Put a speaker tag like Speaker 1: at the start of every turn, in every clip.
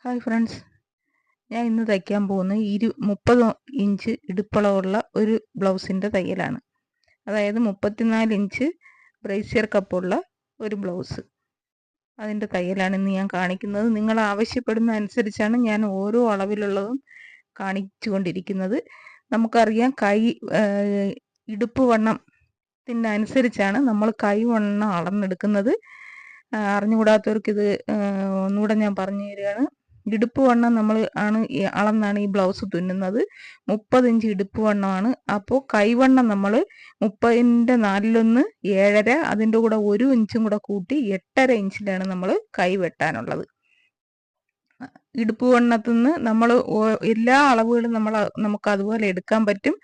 Speaker 1: Hi friends, ഞാൻ ഇന്ന് തയ്ക്കാൻ പോകുന്നത് 30 ഇഞ്ച് ഇടുപ്പളവുള്ള ഒരു ബ്ലൗസിൻ്റെ തയ്യലാണ്. അതായത് 34 ഇഞ്ച് ബ്രേസിയർ കപ്പുള്ള ഒരു ബ്ലൗസ്, അതിൻ്റെ തയ്യലാണ് ഇന്ന് ഞാൻ കാണിക്കുന്നത്. നിങ്ങൾ ആവശ്യപ്പെടുന്ന അനുസരിച്ചാണ് ഞാൻ ഓരോ അളവിലുള്ളതും കാണിച്ചു കൊണ്ടിരിക്കുന്നത്. നമുക്കറിയാം ഇടുപ്പ് വണ്ണത്തിൻ്റെ അനുസരിച്ചാണ് നമ്മൾ കൈ വണ്ണം അളന്നെടുക്കുന്നത്. അറിഞ്ഞുകൂടാത്തവർക്കിത് ഒന്നുകൂടെ ഞാൻ പറഞ്ഞു തരികയാണ്. ഇടുപ്പ് വണ്ണം നമ്മൾ അളന്നാണ് ഈ ബ്ലൗസ് തുന്നുന്നത്. 30 ഇഞ്ച് ഇടുപ്പ് വണ്ണമാണ്. അപ്പോൾ കൈവണ്ണം നമ്മൾ 30ൻ്റെ 4/1 7.5, അതിൻ്റെ കൂടെ 1 ഇഞ്ചും കൂടെ കൂട്ടി 8.5 ഇഞ്ചിലാണ് നമ്മൾ കൈ വെട്ടാനുള്ളത്. ഇടുപ്പ് വണ്ണത്തിൽ നിന്ന് നമ്മൾ എല്ലാ അളവുകളും നമുക്ക് അതുപോലെ എടുക്കാൻ പറ്റും.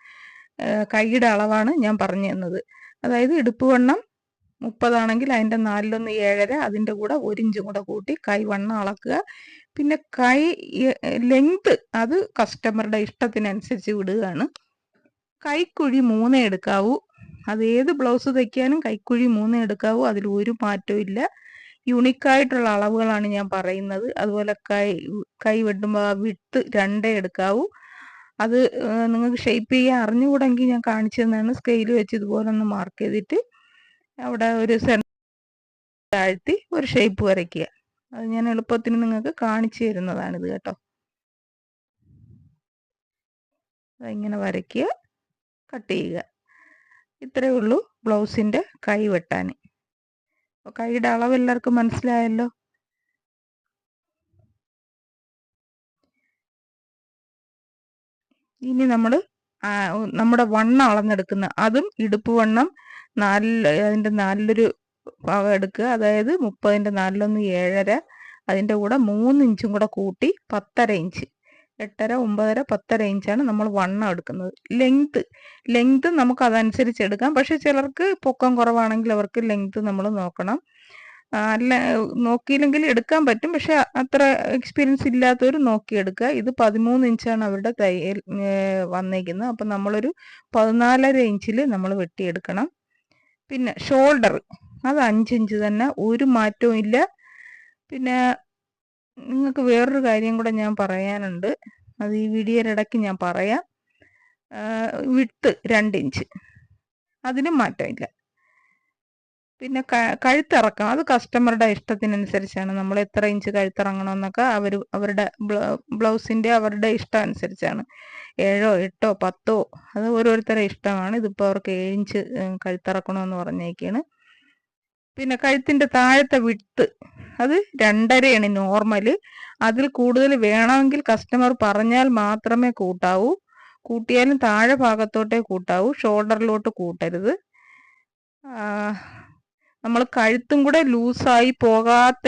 Speaker 1: കൈയുടെ അളവാണ് ഞാൻ പറഞ്ഞു തന്നത്. അതായത് ഇടുപ്പ് വണ്ണം 30 ആണെങ്കിൽ അതിൻ്റെ 4/1 7.5, അതിൻ്റെ കൂടെ 1 ഇഞ്ചും കൂടെ കൂട്ടി കൈ വണ്ണം അളക്കുക. പിന്നെ കൈ ലെങ്ത് അത് കസ്റ്റമറുടെ ഇഷ്ടത്തിനനുസരിച്ച് വിടുകയാണ്. കൈക്കുഴി 3 എടുക്കാവൂ. അത് ഏത് ബ്ലൗസ് തയ്ക്കാനും കൈക്കുഴി 3 എടുക്കാവൂ. അതിൽ ഒരു മാറ്റവും ഇല്ല. യൂണിക്കായിട്ടുള്ള അളവുകളാണ് ഞാൻ പറയുന്നത്. അതുപോലെ കൈ വെട്ടുമ്പോൾ വിട്ട് 2 എടുക്കാവൂ. അത് നിങ്ങൾക്ക് ഷേപ്പ് ചെയ്യാൻ അറിഞ്ഞുകൂടെങ്കിൽ ഞാൻ കാണിച്ചു തന്നാണ്. സ്കെയിൽ വെച്ച് ഇതുപോലെ ഒന്ന് മാർക്ക് ചെയ്തിട്ട് അവിടെ ഒരു താഴ്ത്തി ഒരു ഷേപ്പ് വരയ്ക്കുക. അത് ഞാൻ എളുപ്പത്തിന് നിങ്ങൾക്ക് കാണിച്ചു തരുന്നതാണിത് കേട്ടോ. അതിങ്ങനെ വരയ്ക്കുക, കട്ട് ചെയ്യുക. ഇത്രയേ ഉള്ളൂ ബ്ലൗസിൻ്റെ കൈ വെട്ടാൻ. അപ്പോൾ കൈയുടെ അളവ് എല്ലാവർക്കും മനസ്സിലായല്ലോ. ഇനി നമ്മൾ നമ്മുടെ വണ്ണം അളന്നെടുക്കുന്ന അതും ഇടുപ്പ് വണ്ണം അതിൻ്റെ 4 ഭാഗം എടുക്കുക. അതായത് 30ൻ്റെ 4/1 7.5, അതിൻ്റെ കൂടെ 3 ഇഞ്ചും കൂടെ കൂട്ടി 10.5 ഇഞ്ച്, 8.5 9.5 10.5 ഇഞ്ചാണ് നമ്മൾ വണ്ണം എടുക്കുന്നത്. ലെങ്ത് നമുക്ക് അതനുസരിച്ച് എടുക്കാം. പക്ഷെ ചിലർക്ക് പൊക്കം കുറവാണെങ്കിൽ അവർക്ക് ലെങ്ത് നമ്മൾ നോക്കണം. അല്ല, നോക്കിയില്ലെങ്കിൽ എടുക്കാൻ പറ്റും. പക്ഷെ അത്ര എക്സ്പീരിയൻസ് ഇല്ലാത്തവർ നോക്കിയെടുക്കുക. ഇത് 13 ഇഞ്ചാണ് അവരുടെ തയ്യൽ വന്നേക്കുന്നത്. അപ്പം നമ്മളൊരു 14.5 ഇഞ്ചിൽ നമ്മൾ വെട്ടിയെടുക്കണം. പിന്നെ ഷോൾഡർ അത് 5 ഇഞ്ച് തന്നെ, ഒരു മാറ്റവും ഇല്ല. പിന്നെ നിങ്ങൾക്ക് വേറൊരു കാര്യം കൂടെ ഞാൻ പറയാനുണ്ട്. അത് ഈ വീഡിയോയുടെ ഇടയ്ക്ക് ഞാൻ പറയാം. വിട്ട് 2 ഇഞ്ച്, അതിനും മാറ്റമില്ല. പിന്നെ കഴുത്തിറക്കം അത് കസ്റ്റമറുടെ ഇഷ്ടത്തിനനുസരിച്ചാണ്. നമ്മൾ എത്ര ഇഞ്ച് കഴുത്തിറങ്ങണമെന്നൊക്കെ അവരുടെ ബ്ലൗസിൻ്റെ അവരുടെ ഇഷ്ടം അനുസരിച്ചാണ്. 7 8 10 അത് ഓരോരുത്തരുടെ ഇഷ്ടമാണ്. ഇതിപ്പോൾ അവർക്ക് 7 ഇഞ്ച് കഴുത്തിറക്കണമെന്ന് പറഞ്ഞേക്കാണ്. പിന്നെ കഴുത്തിൻ്റെ താഴത്തെ വിട്ട് അത് 2.5 നോർമൽ. അതിൽ കൂടുതൽ വേണമെങ്കിൽ കസ്റ്റമർ പറഞ്ഞാൽ മാത്രമേ കൂട്ടാവൂ. കൂട്ടിയാലും താഴെ ഭാഗത്തോട്ടേ കൂട്ടാവൂ, ഷോൾഡറിലോട്ട് കൂട്ടരുത്. നമ്മൾ കഴുത്തും കൂടെ ലൂസായി പോകാത്ത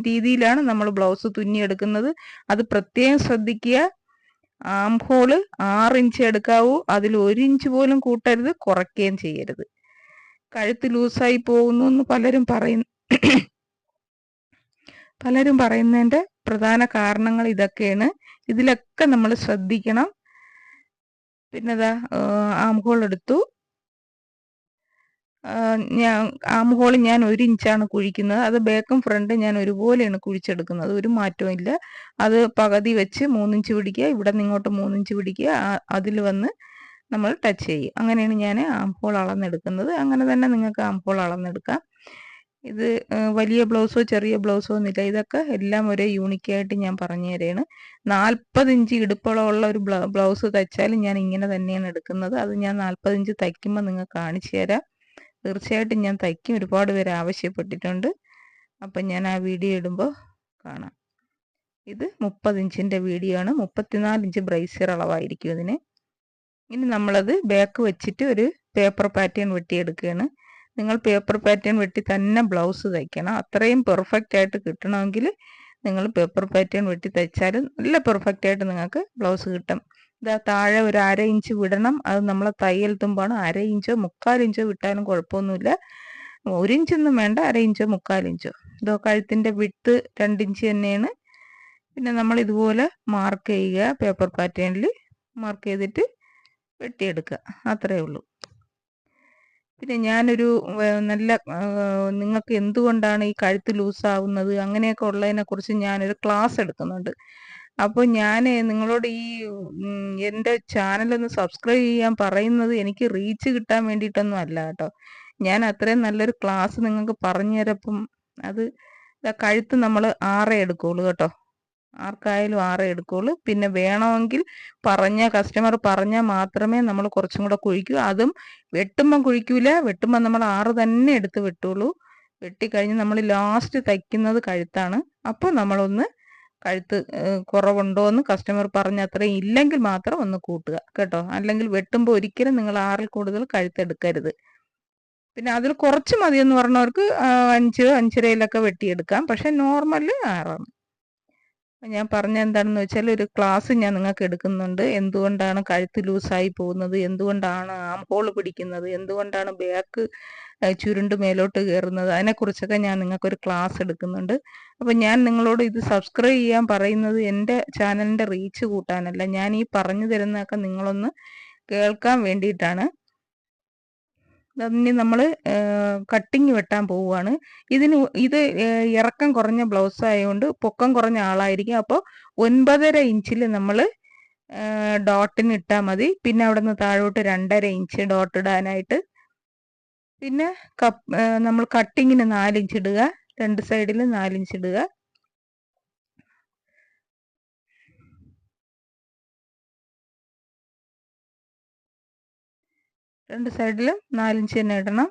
Speaker 1: രീതിയിലാണ് നമ്മൾ ബ്ലൗസ് തുന്നിയെടുക്കുന്നത്. അത് പ്രത്യേകം ശ്രദ്ധിക്കുക. ആം ഹോള് 6 ഇഞ്ച് എടുക്കാവൂ. അതിൽ 1 ഇഞ്ച് പോലും കൂട്ടരുത്, കുറയ്ക്കുകയും ചെയ്യരുത്. കഴുത്ത് ലൂസായി പോകുന്നു എന്ന് പലരും പറയുന്നതിൻ്റെ പ്രധാന കാരണങ്ങൾ ഇതൊക്കെയാണ്. ഇതിലൊക്കെ നമ്മൾ ശ്രദ്ധിക്കണം. പിന്നെ ആം ഹോൾ എടുത്തു. ആം ഹോൾ ഞാൻ 1 ഇഞ്ചാണ് കുഴിക്കുന്നത്. അത് ബാക്കും ഫ്രണ്ടും ഞാൻ ഒരുപോലെയാണ് കുഴിച്ചെടുക്കുന്നത്, ഒരു മാറ്റവും ഇല്ല. അത് പകുതി വെച്ച് 3 ഇഞ്ച് പിടിക്കുക, ഇവിടെ നിങ്ങോട്ട് 3 ഇഞ്ച് പിടിക്കുക, അതിൽ വന്ന് നമ്മൾ ടച്ച് ചെയ്യും. അങ്ങനെയാണ് ഞാൻ ആം ഹോൾ അളന്നെടുക്കുന്നത്. അങ്ങനെ തന്നെ നിങ്ങൾക്ക് ആം ഹോൾ അളന്നെടുക്കാം. ഇത് വലിയ ബ്ലൗസോ ചെറിയ ബ്ലൗസോ ഒന്നുമില്ല. ഇതൊക്കെ എല്ലാം ഒരേ യൂണിക്കായിട്ട് ഞാൻ പറഞ്ഞു തരാണ്. 40 ഇഞ്ച് ഇടുപ്പളമുള്ള ഒരു ബ്ലൗസ് തയ്ച്ചാലും ഞാൻ ഇങ്ങനെ തന്നെയാണ് എടുക്കുന്നത്. അത് ഞാൻ 40 ഇഞ്ച് തയ്ക്കുമ്പോൾ നിങ്ങൾക്ക് കാണിച്ചു തരാം. തീർച്ചയായിട്ടും ഞാൻ തയ്ക്കും. ഒരുപാട് പേര് ആവശ്യപ്പെട്ടിട്ടുണ്ട്. അപ്പം ഞാൻ ആ വീഡിയോ ഇടുമ്പോൾ കാണാം. ഇത് 30 ഇഞ്ചിൻ്റെ വീഡിയോ ആണ്. 34 ഇഞ്ച് ബ്രേസിയർ അളവായിരിക്കും ഇതിന്. ഇനി നമ്മളത് ബാക്ക് വെച്ചിട്ട് ഒരു പേപ്പർ പാറ്റേൺ വെട്ടിയെടുക്കുകയാണ്. നിങ്ങൾ പേപ്പർ പാറ്റേൺ വെട്ടി തന്നെ ബ്ലൗസ് തയ്ക്കണം. അത്രയും പെർഫെക്റ്റ് ആയിട്ട് കിട്ടണമെങ്കിൽ നിങ്ങൾ പേപ്പർ പാറ്റേൺ വെട്ടി തയ്ച്ചാലും നല്ല പെർഫെക്റ്റ് ആയിട്ട് നിങ്ങൾക്ക് ബ്ലൗസ് കിട്ടും. ഇതാ താഴെ ഒരു 1/2 ഇഞ്ച് വിടണം. അത് നമ്മളെ തയ്യൽ തുമ്പാണ്. 1/2 ഇഞ്ചോ 3/4 ഇഞ്ചോ വിട്ടാലും കുഴപ്പമൊന്നുമില്ല. 1 ഇഞ്ചൊന്നും വേണ്ട, 1/2 ഇഞ്ചോ 3/4 ഇഞ്ചോ. ഇതോ കഴുത്തിൻ്റെ വിട്ട് 2 ഇഞ്ച് തന്നെയാണ്. പിന്നെ നമ്മൾ ഇതുപോലെ മാർക്ക് ചെയ്യുക. പേപ്പർ പാറ്റേണിൽ മാർക്ക് ചെയ്തിട്ട് വെട്ടിയെടുക്കുക. അത്രയേ ഉള്ളൂ. പിന്നെ ഞാനൊരു നല്ല നിങ്ങൾക്ക് എന്തുകൊണ്ടാണ് ഈ കഴുത്ത് ലൂസാവുന്നത് അങ്ങനെയൊക്കെ ഉള്ളതിനെക്കുറിച്ച് ഞാനൊരു ക്ലാസ് എടുക്കുന്നുണ്ട്. അപ്പോൾ ഞാൻ നിങ്ങളോട് ഈ എൻ്റെ ചാനലൊന്ന് സബ്സ്ക്രൈബ് ചെയ്യാൻ പറയുന്നത് എനിക്ക് റീച്ച് കിട്ടാൻ വേണ്ടിയിട്ടൊന്നും അല്ല കേട്ടോ. ഞാൻ അത്രയും നല്ലൊരു ക്ലാസ് നിങ്ങൾക്ക് പറഞ്ഞു തരപ്പം അത് കഴുത്ത് നമ്മൾ 6 എടുക്കുള്ളൂ കേട്ടോ. ആർക്കായാലും 6 എടുക്കുള്ളൂ. പിന്നെ വേണമെങ്കിൽ കസ്റ്റമർ പറഞ്ഞാൽ മാത്രമേ നമ്മൾ കുറച്ചും കൂടെ കുഴിക്കൂ. അതും വെട്ടുമ്പം കുഴിക്കൂല. വെട്ടുമ്പം നമ്മൾ 6 തന്നെ എടുത്ത് വെട്ടുള്ളൂ. വെട്ടിക്കഴിഞ്ഞ് നമ്മൾ ലാസ്റ്റ് തയ്ക്കുന്നത് കഴുത്താണ്. അപ്പോൾ നമ്മളൊന്ന് കഴുത്ത് കുറവുണ്ടോ എന്ന് കസ്റ്റമർ പറഞ്ഞ അത്രയും ഇല്ലെങ്കിൽ മാത്രം ഒന്ന് കൂട്ടുക കേട്ടോ. അല്ലെങ്കിൽ വെട്ടുമ്പോൾ ഒരിക്കലും നിങ്ങൾ 6ൽ കൂടുതൽ കഴുത്തെടുക്കരുത്. പിന്നെ അതിൽ കുറച്ച് മതിയെന്ന് പറഞ്ഞവർക്ക് 5, 5.5 വെട്ടിയെടുക്കാം. പക്ഷെ നോർമൽ 6ആണ്. ഞാൻ പറഞ്ഞ എന്താണെന്ന് വെച്ചാൽ ഒരു ക്ലാസ് ഞാൻ നിങ്ങൾക്ക് എടുക്കുന്നുണ്ട്. എന്തുകൊണ്ടാണ് കഴുത്ത് ലൂസായി പോകുന്നത്, എന്തുകൊണ്ടാണ് ആം ഹോൾ പിടിക്കുന്നത്, എന്തുകൊണ്ടാണ് ബാക്ക് ചുരുണ്ട് മേലോട്ട് കയറുന്നത്, അതിനെക്കുറിച്ചൊക്കെ ഞാൻ നിങ്ങൾക്കൊരു ക്ലാസ് എടുക്കുന്നുണ്ട്. അപ്പം ഞാൻ നിങ്ങളോട് ഇത് സബ്സ്ക്രൈബ് ചെയ്യാൻ പറയുന്നത് എൻ്റെ ചാനലിൻ്റെ റീച്ച് കൂട്ടാനല്ല. ഞാൻ ഈ പറഞ്ഞു തരുന്നതൊക്കെ നിങ്ങളൊന്ന് കേൾക്കാൻ വേണ്ടിയിട്ടാണ്. ഇനി നമ്മൾ കട്ടിങ് വെട്ടാൻ പോവുകയാണ്. ഇത് ഇറക്കം കുറഞ്ഞ ബ്ലൗസ് ആയതുകൊണ്ട് പൊക്കം കുറഞ്ഞ ആളായിരിക്കും. അപ്പോൾ 9.5 ഇഞ്ചിൽ നമ്മൾ ഡോട്ടിന് ഇട്ടാൽ മതി. പിന്നെ അവിടെ നിന്ന് താഴോട്ട് 2.5 ഇഞ്ച് ഡോട്ട് ഇടാനായിട്ട്. പിന്നെ നമ്മൾ കട്ടിങ്ങിന് 4 ഇഞ്ച് ഇടുക. 2 സൈഡിൽ 4 ഇഞ്ച് ഇടുക. രണ്ട് സൈഡിലും 4 ഇഞ്ച് തന്നെ ഇടണം.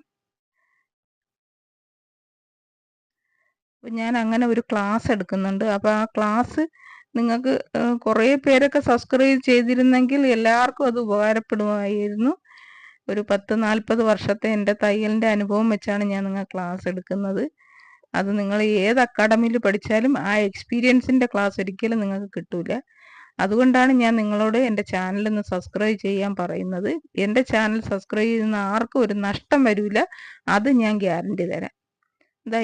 Speaker 1: ഞാൻ അങ്ങനെ ഒരു ക്ലാസ് എടുക്കുന്നുണ്ട്. അപ്പോൾ ആ ക്ലാസ് നിങ്ങൾക്ക് കുറേ പേരൊക്കെ സബ്സ്ക്രൈബ് ചെയ്തിരുന്നെങ്കിൽ എല്ലാവർക്കും അത് ഉപകാരപ്പെടുമായിരുന്നു. ഒരു 10-40 വർഷത്തെ എൻ്റെ തയ്യലിൻ്റെ അനുഭവം വെച്ചാണ് ഞാൻ നിങ്ങൾക്ക് ക്ലാസ് എടുക്കുന്നത്. അത് നിങ്ങൾ ഏത് അക്കാഡമിയിൽ പഠിച്ചാലും ആ എക്സ്പീരിയൻസിൻ്റെ ക്ലാസ് ഒരിക്കലും നിങ്ങൾക്ക് കിട്ടൂല. അതുകൊണ്ടാണ് ഞാൻ നിങ്ങളോട് എൻ്റെ ചാനലൊന്ന് സബ്സ്ക്രൈബ് ചെയ്യാൻ പറയുന്നത്. എൻ്റെ ചാനൽ സബ്സ്ക്രൈബ് ചെയ്യുന്ന ആർക്കും ഒരു നഷ്ടം വരില്ല. അത് ഞാൻ ഗ്യാരണ്ടി തരാം.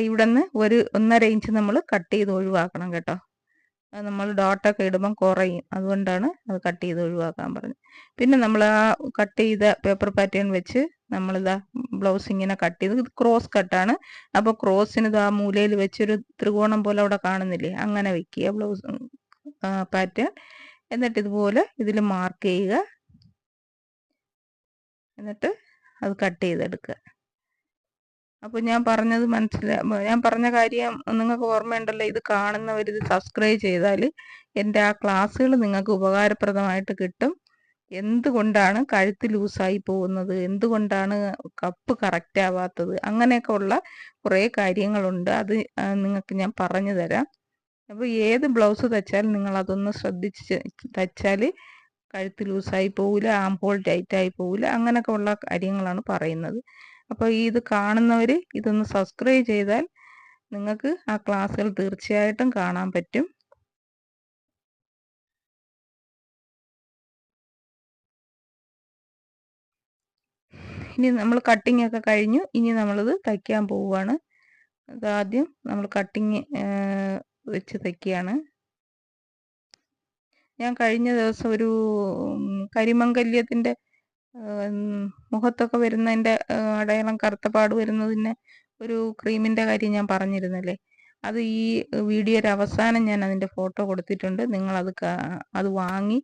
Speaker 1: ഇവിടെ നിന്ന് ഒരു 1.5 ഇഞ്ച് നമ്മൾ കട്ട് ചെയ്ത് ഒഴിവാക്കണം കേട്ടോ. അത് നമ്മൾ ഡോട്ടൊക്കെ ഇടുമ്പം കുറയും. അതുകൊണ്ടാണ് അത് കട്ട് ചെയ്ത് ഒഴിവാക്കാൻ പറഞ്ഞത്. പിന്നെ നമ്മൾ ആ കട്ട് ചെയ്ത പേപ്പർ പാറ്റേൺ വെച്ച് നമ്മളിതാ ബ്ലൗസ് ഇങ്ങനെ കട്ട് ചെയ്ത്, ഇത് ക്രോസ് കട്ടാണ്. അപ്പോൾ ക്രോസിന് ഇതാ മൂലയിൽ വെച്ചൊരു ത്രികോണം പോലെ അവിടെ കാണുന്നില്ലേ, അങ്ങനെ വെക്കുക ബ്ലൗസ് പാറ്റേൺ. എന്നിട്ട് ഇതുപോലെ ഇതിൽ മാർക്ക് ചെയ്യുക. എന്നിട്ട് അത് കട്ട് ചെയ്തെടുക്കുക. അപ്പോൾ ഞാൻ പറഞ്ഞത് ഞാൻ പറഞ്ഞ കാര്യം നിങ്ങൾക്ക് ഓർമ്മയുണ്ടല്ലോ. ഇത് കാണുന്നവർ ഇത് സബ്സ്ക്രൈബ് ചെയ്താൽ എൻ്റെ ആ ക്ലാസ്സുകൾ നിങ്ങൾക്ക് ഉപകാരപ്രദമായിട്ട് കിട്ടും. എന്തുകൊണ്ടാണ് കഴുത്ത് ലൂസായി പോകുന്നത്, എന്തുകൊണ്ടാണ് കപ്പ് കറക്റ്റ് ആവാത്തത്, അങ്ങനെയൊക്കെ ഉള്ള കുറേ കാര്യങ്ങളുണ്ട്. അത് നിങ്ങൾക്ക് ഞാൻ പറഞ്ഞു തരാം. അപ്പോൾ ഏത് ബ്ലൗസ് തയ്ച്ചാലും നിങ്ങൾ അതൊന്ന് ശ്രദ്ധിച്ച് തയ്ച്ചാൽ കഴുത്ത് ലൂസായി പോവില്ല, ആം ഹോൾ ടൈറ്റായി പോവില്ല. അങ്ങനെയൊക്കെ ഉള്ള കാര്യങ്ങളാണ് പറയുന്നത്. അപ്പോൾ ഇത് കാണുന്നവർ ഇതൊന്ന് സബ്സ്ക്രൈബ് ചെയ്താൽ നിങ്ങൾക്ക് ആ ക്ലാസ്സുകൾ തീർച്ചയായിട്ടും കാണാൻ പറ്റും. ഇനി നമ്മൾ കട്ടിംഗ് ഒക്കെ കഴിഞ്ഞു. ഇനി നമ്മളിത് തയ്ക്കാൻ പോവുകയാണ്. അതാദ്യം നമ്മൾ കട്ടിങ് വെച്ച് തയ്ക്കുകയാണ്. ഞാൻ കഴിഞ്ഞ ദിവസം ഒരു കരിമംഗല്യത്തിൻ്റെ മുഖത്തൊക്കെ വരുന്നതിൻ്റെ അടയാളം കറുത്തപാട് വരുന്നതിന് ഒരു ക്രീമിൻ്റെ കാര്യം ഞാൻ പറഞ്ഞിരുന്നല്ലേ. അത് ഈ വീഡിയോയുടെ അവസാനം ഞാൻ അതിൻ്റെ ഫോട്ടോ കൊടുത്തിട്ടുണ്ട്. അത് വാങ്ങി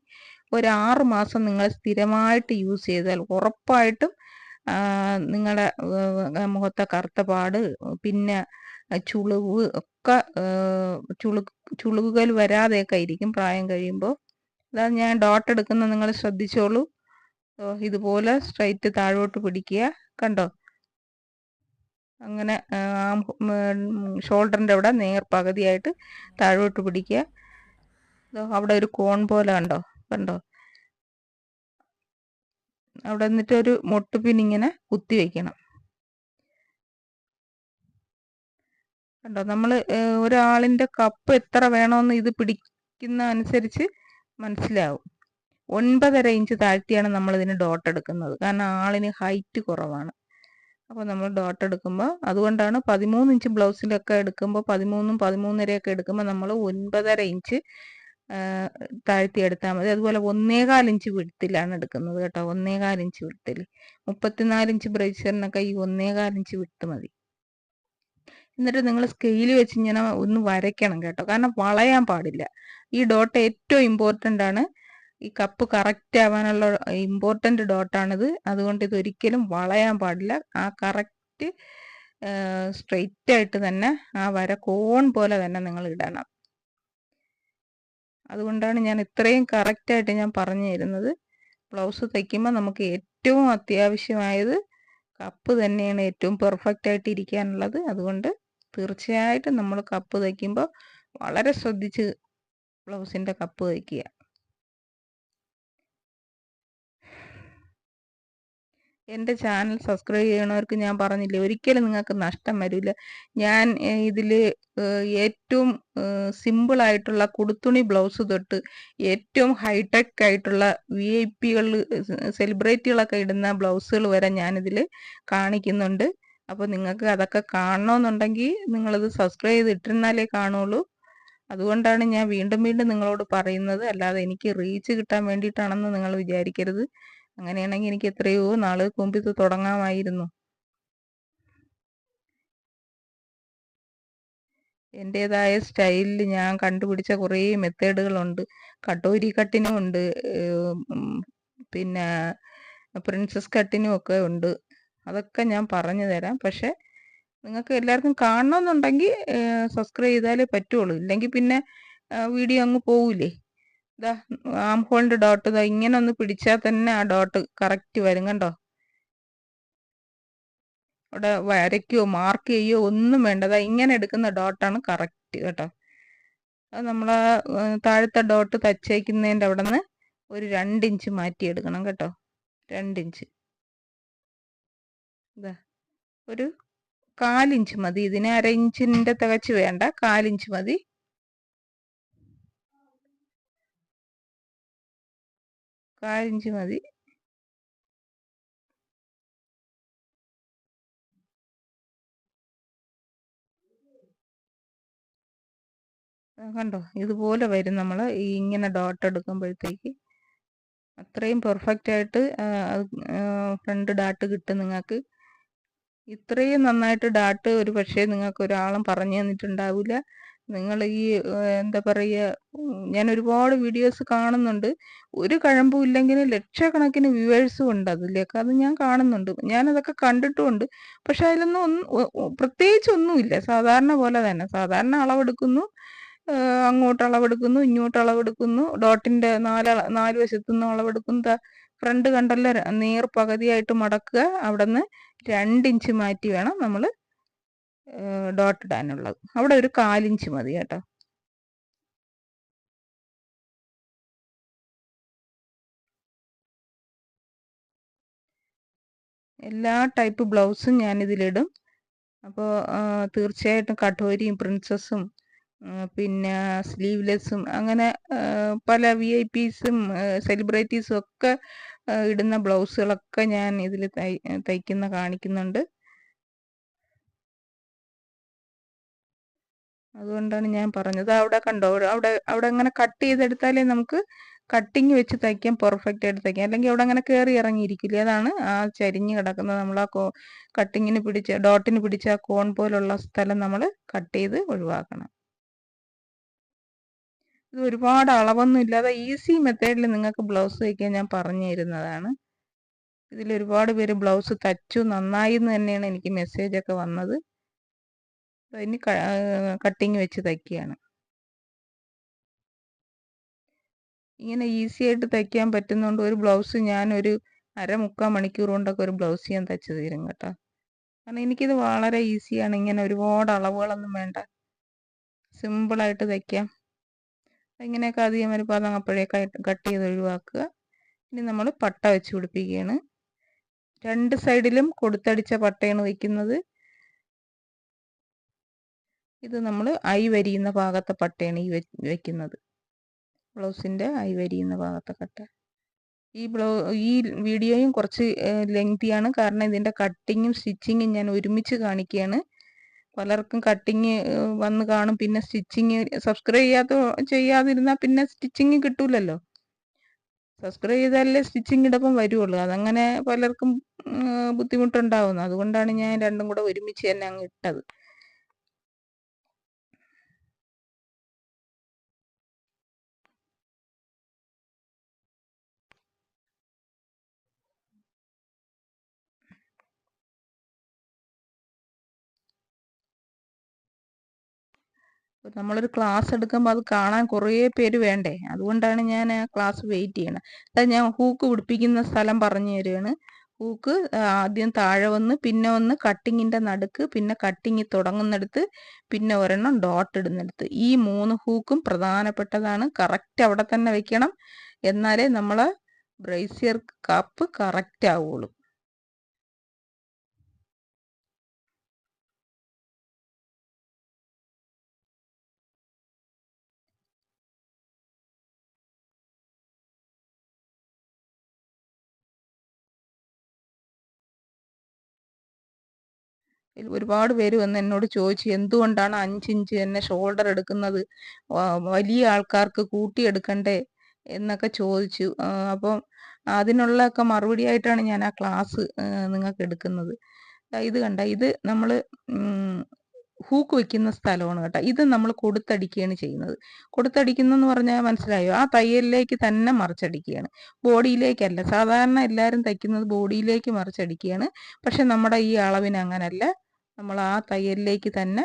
Speaker 1: ഒരു 6 മാസം നിങ്ങൾ സ്ഥിരമായിട്ട് യൂസ് ചെയ്താൽ ഉറപ്പായിട്ടും നിങ്ങളുടെ മുഖത്തെ കറുത്തപാട്, പിന്നെ ചുളിവ് ഒക്കെ ചുളിവുകൾ വരാതെയൊക്കെ ഇരിക്കും പ്രായം കഴിയുമ്പോൾ. അതാ ഞാൻ ഡോട്ട് എടുക്കുന്ന നിങ്ങൾ ശ്രദ്ധിച്ചോളൂ. ഇതുപോലെ സ്ട്രൈറ്റ് താഴോട്ട് പിടിക്കുക. കണ്ടോ, അങ്ങനെ ഷോൾഡറിൻ്റെ അവിടെ നേർ പകുതിയായിട്ട് താഴോട്ട് പിടിക്കുക. അവിടെ ഒരു കോൺ പോലെ കണ്ടോ. അവിടെ എന്നിട്ട് ഒരു മൊട്ടുപിൻ ഇങ്ങനെ കുത്തി വയ്ക്കണം. കണ്ടോ, നമ്മൾ ഒരാളിൻ്റെ കപ്പ് എത്ര വേണമെന്ന് ഇത് പിടിക്കുന്ന അനുസരിച്ച് മനസ്സിലാവും. 9.5 ഇഞ്ച് താഴ്ത്തിയാണ് നമ്മളിതിന് ഡോട്ട് എടുക്കുന്നത്. കാരണം ആളിന് ഹൈറ്റ് കുറവാണ്. അപ്പോൾ നമ്മൾ ഡോട്ട് എടുക്കുമ്പോൾ, അതുകൊണ്ടാണ് 13 ഇഞ്ച് ബ്ലൗസിലൊക്കെ എടുക്കുമ്പോൾ 13, 13.5 എടുക്കുമ്പോൾ നമ്മൾ 9.5 ഇഞ്ച് താഴ്ത്തി എടുത്താൽ മതി. അതുപോലെ 1.25 ഇഞ്ച് വിഡ്ത്തിലാണ് എടുക്കുന്നത് കേട്ടോ. 1.25 ഇഞ്ച് വിഡ്ത്തിൽ 34 ഇഞ്ച് ബ്രേസിയറിനൊക്കെ ഈ 1.25 ഇഞ്ച് വിഡ്ത്ത് മതി. എന്നിട്ട് നിങ്ങൾ സ്കെയിൽ വെച്ച് ഇങ്ങനെ ഒന്ന് വരയ്ക്കണം കേട്ടോ, കാരണം വളയാൻ പാടില്ല. ഈ ഡോട്ട് ഏറ്റവും ഇമ്പോർട്ടൻ്റ് ആണ്. ഈ കപ്പ് കറക്റ്റ് ആവാനുള്ള ഇമ്പോർട്ടൻ്റ് ഡോട്ടാണിത്. അതുകൊണ്ട് ഇത് ഒരിക്കലും വളയാൻ പാടില്ല. ആ കറക്റ്റ് സ്ട്രെയിറ്റ് ആയിട്ട് തന്നെ ആ വര കോൺ പോലെ തന്നെ നിങ്ങൾ ഇടണം. അതുകൊണ്ടാണ് ഞാൻ ഇത്രയും കറക്റ്റായിട്ട് ഞാൻ പറഞ്ഞു തരുന്നത്. ബ്ലൗസ് തയ്ക്കുമ്പോൾ നമുക്ക് ഏറ്റവും അത്യാവശ്യമായത് കപ്പ് തന്നെയാണ് ഏറ്റവും പെർഫെക്റ്റ് ആയിട്ട് ഇരിക്കാനുള്ളത്. അതുകൊണ്ട് തീർച്ചയായിട്ടും നമ്മൾ കപ്പ് തയ്ക്കുമ്പോൾ വളരെ ശ്രദ്ധിച്ച് ബ്ലൗസിൻ്റെ കപ്പ് തയ്ക്കുക. എൻ്റെ ചാനൽ സബ്സ്ക്രൈബ് ചെയ്യണവർക്ക് ഞാൻ പറഞ്ഞില്ലേ, ഒരിക്കലും നിങ്ങൾക്ക് നഷ്ടം വരില്ല. ഞാൻ ഇതിൽ ഏറ്റവും സിമ്പിളായിട്ടുള്ള കുടുത്തുണി ബ്ലൗസ് തൊട്ട് ഏറ്റവും ഹൈടെക് ആയിട്ടുള്ള VIP സെലിബ്രിറ്റികളൊക്കെ ഇടുന്ന ബ്ലൗസുകൾ വരെ ഞാനിതിൽ കാണിക്കുന്നുണ്ട്. അപ്പോൾ നിങ്ങൾക്ക് അതൊക്കെ കാണണമെന്നുണ്ടെങ്കിൽ നിങ്ങളത് സബ്സ്ക്രൈബ് ചെയ്തിട്ടിരുന്നാലേ കാണുള്ളൂ. അതുകൊണ്ടാണ് ഞാൻ വീണ്ടും വീണ്ടും നിങ്ങളോട് പറയുന്നത്. അല്ലാതെ എനിക്ക് റീച്ച് കിട്ടാൻ വേണ്ടിയിട്ടാണെന്ന് നിങ്ങൾ വിചാരിക്കരുത്. അങ്ങനെയാണെങ്കിൽ എനിക്ക് എത്രയോ നാള് മുമ്പ് ഇത് തുടങ്ങാമായിരുന്നു. എൻ്റേതായ സ്റ്റൈലിൽ ഞാൻ കണ്ടുപിടിച്ച കുറേ മെത്തേഡുകളുണ്ട്. കട്ടോരി കട്ടിനും ഉണ്ട്, പിന്നെ പ്രിൻസസ് കട്ടിനും ഒക്കെ ഉണ്ട്. അതൊക്കെ ഞാൻ പറഞ്ഞു തരാം. പക്ഷെ നിങ്ങൾക്ക് എല്ലാവർക്കും കാണണമെന്നുണ്ടെങ്കിൽ സബ്സ്ക്രൈബ് ചെയ്താലേ പറ്റുള്ളൂ. ഇല്ലെങ്കിൽ പിന്നെ വീഡിയോ അങ്ങ് പോവില്ലേ. ഇതാ ആം ഹോളിൻ്റെ ഡോട്ട് ഇതാ ഇങ്ങനെ ഒന്ന് പിടിച്ചാൽ തന്നെ ആ ഡോട്ട് കറക്റ്റ് വരും കണ്ടോ. അവിടെ വരയ്ക്കുകയോ മാർക്ക് ചെയ്യുകയോ ഒന്നും വേണ്ട. അതാ ഇങ്ങനെ എടുക്കുന്ന ഡോട്ടാണ് കറക്റ്റ് കേട്ടോ. അത് നമ്മൾ താഴത്തെ ഡോട്ട് തച്ചേക്കുന്നതിൻ്റെ അവിടെ നിന്ന് ഒരു 2 ഇഞ്ച് മാറ്റിയെടുക്കണം കേട്ടോ. 2 ഇഞ്ച്, ഇതാ ഒരു 1/4 ഇഞ്ച് മതി. ഇതിന് 1/2 ഇഞ്ചിൻ്റെ തികച്ച് വേണ്ട, 1/4 ഇഞ്ച് മതി. കാലിഞ്ച് മതി. കണ്ടോ, ഇതുപോലെ വരും നമ്മൾ ഇങ്ങനെ ഡോട്ട് എടുക്കുമ്പോഴത്തേക്ക്. അത്രയും പെർഫെക്റ്റ് ആയിട്ട് ഫ്രണ്ട് ഡാട്ട് കിട്ടും നിങ്ങൾക്ക്. ഇത്രയും നന്നായിട്ട് ഡാട്ട് ഒരു പക്ഷേ നിങ്ങൾക്ക് ഒരാളും പറഞ്ഞു തന്നിട്ടുണ്ടാവില്ല. നിങ്ങൾ ഈ എന്താ പറയുക, ഞാൻ ഒരുപാട് വീഡിയോസ് കാണുന്നുണ്ട്. ഒരു കഴമ്പും ഇല്ലെങ്കിലും ലക്ഷക്കണക്കിന് വ്യൂവേഴ്സും ഉണ്ട് അതിലേക്ക്. അത് ഞാൻ കാണുന്നുണ്ട്, ഞാനതൊക്കെ കണ്ടിട്ടുമുണ്ട്. പക്ഷെ അതിലൊന്നും പ്രത്യേകിച്ചൊന്നുമില്ല. സാധാരണ പോലെ തന്നെ, സാധാരണ അളവെടുക്കുന്നു, അങ്ങോട്ട് അളവെടുക്കുന്നു, ഇങ്ങോട്ട് അളവെടുക്കുന്നു, ഡോട്ടിൻ്റെ 4 വശത്തുനിന്നും അളവെടുക്കുന്നു. ഫ്രണ്ട് കണ്ടല്ലോ നേർ പകുതിയായിട്ട് മടക്കുക. അവിടെ നിന്ന് 2 ഇഞ്ച് മാറ്റി വേണം നമ്മൾ ഡോട്ട് ഇടാനുള്ളത്. അവിടെ ഒരു 1/4 ഇഞ്ച് മതി കേട്ടോ. എല്ലാ ടൈപ്പ് ബ്ലൗസും ഞാനിതിലിടും. അപ്പോൾ തീർച്ചയായിട്ടും കട്ടോരിയും പ്രിൻസസും പിന്നെ സ്ലീവ്ലെസ്സും അങ്ങനെ പല VIPസും സെലിബ്രിറ്റീസും ഒക്കെ ഇടുന്ന ബ്ലൗസുകളൊക്കെ ഞാൻ ഇതിൽ തയ്ക്കുന്ന കാണിക്കുന്നുണ്ട്. അതുകൊണ്ടാണ് ഞാൻ പറഞ്ഞത്. അവിടെ കണ്ടോ, അവിടെ അങ്ങനെ കട്ട് ചെയ്തെടുത്താലേ നമുക്ക് കട്ടിങ് വെച്ച് തയ്ക്കാൻ പെർഫെക്റ്റ് ആയിട്ട് തയ്ക്കാം. അല്ലെങ്കിൽ അവിടെ അങ്ങനെ കയറി ഇറങ്ങിയിരിക്കില്ല. അതാണ് ആ ചരിഞ്ഞ് കിടക്കുന്നത്. നമ്മൾ ആ കട്ടിങ്ങിന് പിടിച്ച ഡോട്ടിന് പിടിച്ച ആ കോൺ പോലുള്ള സ്ഥലം നമ്മൾ കട്ട് ചെയ്ത് ഒഴിവാക്കണം. ഇത് ഒരുപാട് അളവൊന്നും ഇല്ലാതെ ഈസി മെത്തേഡിൽ നിങ്ങൾക്ക് ബ്ലൗസ് തയ്ക്കാൻ ഞാൻ പറഞ്ഞു തരുന്നതാണ്. ഇതിൽ ഒരുപാട് പേര് ബ്ലൗസ് തച്ചു നന്നായി എന്ന് തന്നെയാണ് എനിക്ക് മെസ്സേജൊക്കെ വന്നത്. ഇനി കട്ടിങ് വെച്ച് തയ്ക്കുകയാണ്. ഇങ്ങനെ ഈസി ആയിട്ട് തയ്ക്കാൻ പറ്റുന്നതുകൊണ്ട് ഒരു ബ്ലൗസ് ഞാൻ ഒരു 1/2-3/4 മണിക്കൂർ കൊണ്ടൊക്കെ ഒരു ബ്ലൗസ് ഞാൻ തയ്ച്ചു തരും കേട്ടോ. കാരണം എനിക്കിത് വളരെ ഈസിയാണ്. ഇങ്ങനെ ഒരുപാട് അളവുകളൊന്നും വേണ്ട, സിമ്പിളായിട്ട് തയ്ക്കാം. ഇങ്ങനെയൊക്കെ അധികം വരുമ്പോൾ അത് അപ്പോഴേ കട്ട് ചെയ്ത് ഒഴിവാക്കുക. ഇനി നമ്മൾ പട്ട വെച്ച് പിടിപ്പിക്കുകയാണ്. 2 സൈഡിലും കൊടുത്തടിച്ച പട്ടയാണ് വയ്ക്കുന്നത്. ഇത് നമ്മൾ ഐ വരിയുന്ന ഭാഗത്തെ പട്ടയാണ് ഈ വയ്ക്കുന്നത്. ബ്ലൗസിൻ്റെ ഐ വരിയുന്ന ഭാഗത്തെ കട്ട. ഈ വീഡിയോയും കുറച്ച് ലെങ്തിയാണ്, കാരണം ഇതിൻ്റെ കട്ടിങ്ങും സ്റ്റിച്ചിങ്ങും ഞാൻ ഒരുമിച്ച് കാണിക്കുകയാണ്. പലർക്കും കട്ടിങ് വന്ന് കാണും, പിന്നെ സ്റ്റിച്ചിങ് സബ്സ്ക്രൈബ് ചെയ്യാതിരുന്നാൽ പിന്നെ സ്റ്റിച്ചിങ് കിട്ടൂലല്ലോ. സബ്സ്ക്രൈബ് ചെയ്താലേ സ്റ്റിച്ചിങ് ഇടപ്പം വരുള്ളൂ. അതങ്ങനെ പലർക്കും ബുദ്ധിമുട്ടുണ്ടാവുന്നു. അതുകൊണ്ടാണ് ഞാൻ രണ്ടും കൂടെ ഒരുമിച്ച് തന്നെ അങ്ങ് ഇട്ടത്. നമ്മളൊരു ക്ലാസ് എടുക്കുമ്പോൾ അത് കാണാൻ കുറേ പേര് വേണ്ടേ, അതുകൊണ്ടാണ് ഞാൻ ആ ക്ലാസ് വെയിറ്റ് ചെയ്യണത്. അത് ഞാൻ ഹൂക്ക് പിടിപ്പിക്കുന്ന സ്ഥലം പറഞ്ഞു തരികയാണ്. ഹൂക്ക് ആദ്യം താഴെ വന്ന്, പിന്നെ ഒന്ന് കട്ടിങ്ങിൻ്റെ നടുക്ക്, പിന്നെ കട്ടിങ് തുടങ്ങുന്നിടത്ത്, പിന്നെ ഒരെണ്ണം ഡോട്ട് ഇടുന്നിടത്ത്. ഈ 3 ഹൂക്കും പ്രധാനപ്പെട്ടതാണ്. കറക്റ്റ് അവിടെ തന്നെ വെക്കണം, എന്നാലേ നമ്മളെ ബ്രേസിയർ കപ്പ് കറക്റ്റ് ആവുള്ളൂ. ഒരുപാട് പേര് വന്ന് എന്നോട് ചോദിച്ചു, എന്തുകൊണ്ടാണ് 5 ഇഞ്ച് തന്നെ ഷോൾഡർ എടുക്കുന്നത്, വലിയ ആൾക്കാർക്ക് കൂട്ടിയെടുക്കണ്ടേ എന്നൊക്കെ ചോദിച്ചു. അപ്പം അതിനുള്ളൊക്കെ മറുപടി ആയിട്ടാണ് ഞാൻ ആ ക്ലാസ് നിങ്ങൾക്ക് എടുക്കുന്നത്. ഇത് കണ്ട, ഇത് നമ്മൾ ഹൂക്ക് വെക്കുന്ന സ്ഥലമാണ് കേട്ടോ. ഇത് നമ്മൾ കൊടുത്തടിക്കുകയാണ് ചെയ്യുന്നത്. കൊടുത്തടിക്കുന്നെന്ന് പറഞ്ഞാൽ മനസ്സിലായോ? ആ തയ്യലിലേക്ക് തന്നെ മറിച്ചടിക്കുകയാണ്, ബോഡിയിലേക്കല്ല. സാധാരണ എല്ലാവരും തയ്ക്കുന്നത് ബോഡിയിലേക്ക് മറിച്ചടിക്കുകയാണ്. പക്ഷെ നമ്മുടെ ഈ അളവിന് അങ്ങനല്ല, നമ്മൾ ആ തയ്യലിലേക്ക് തന്നെ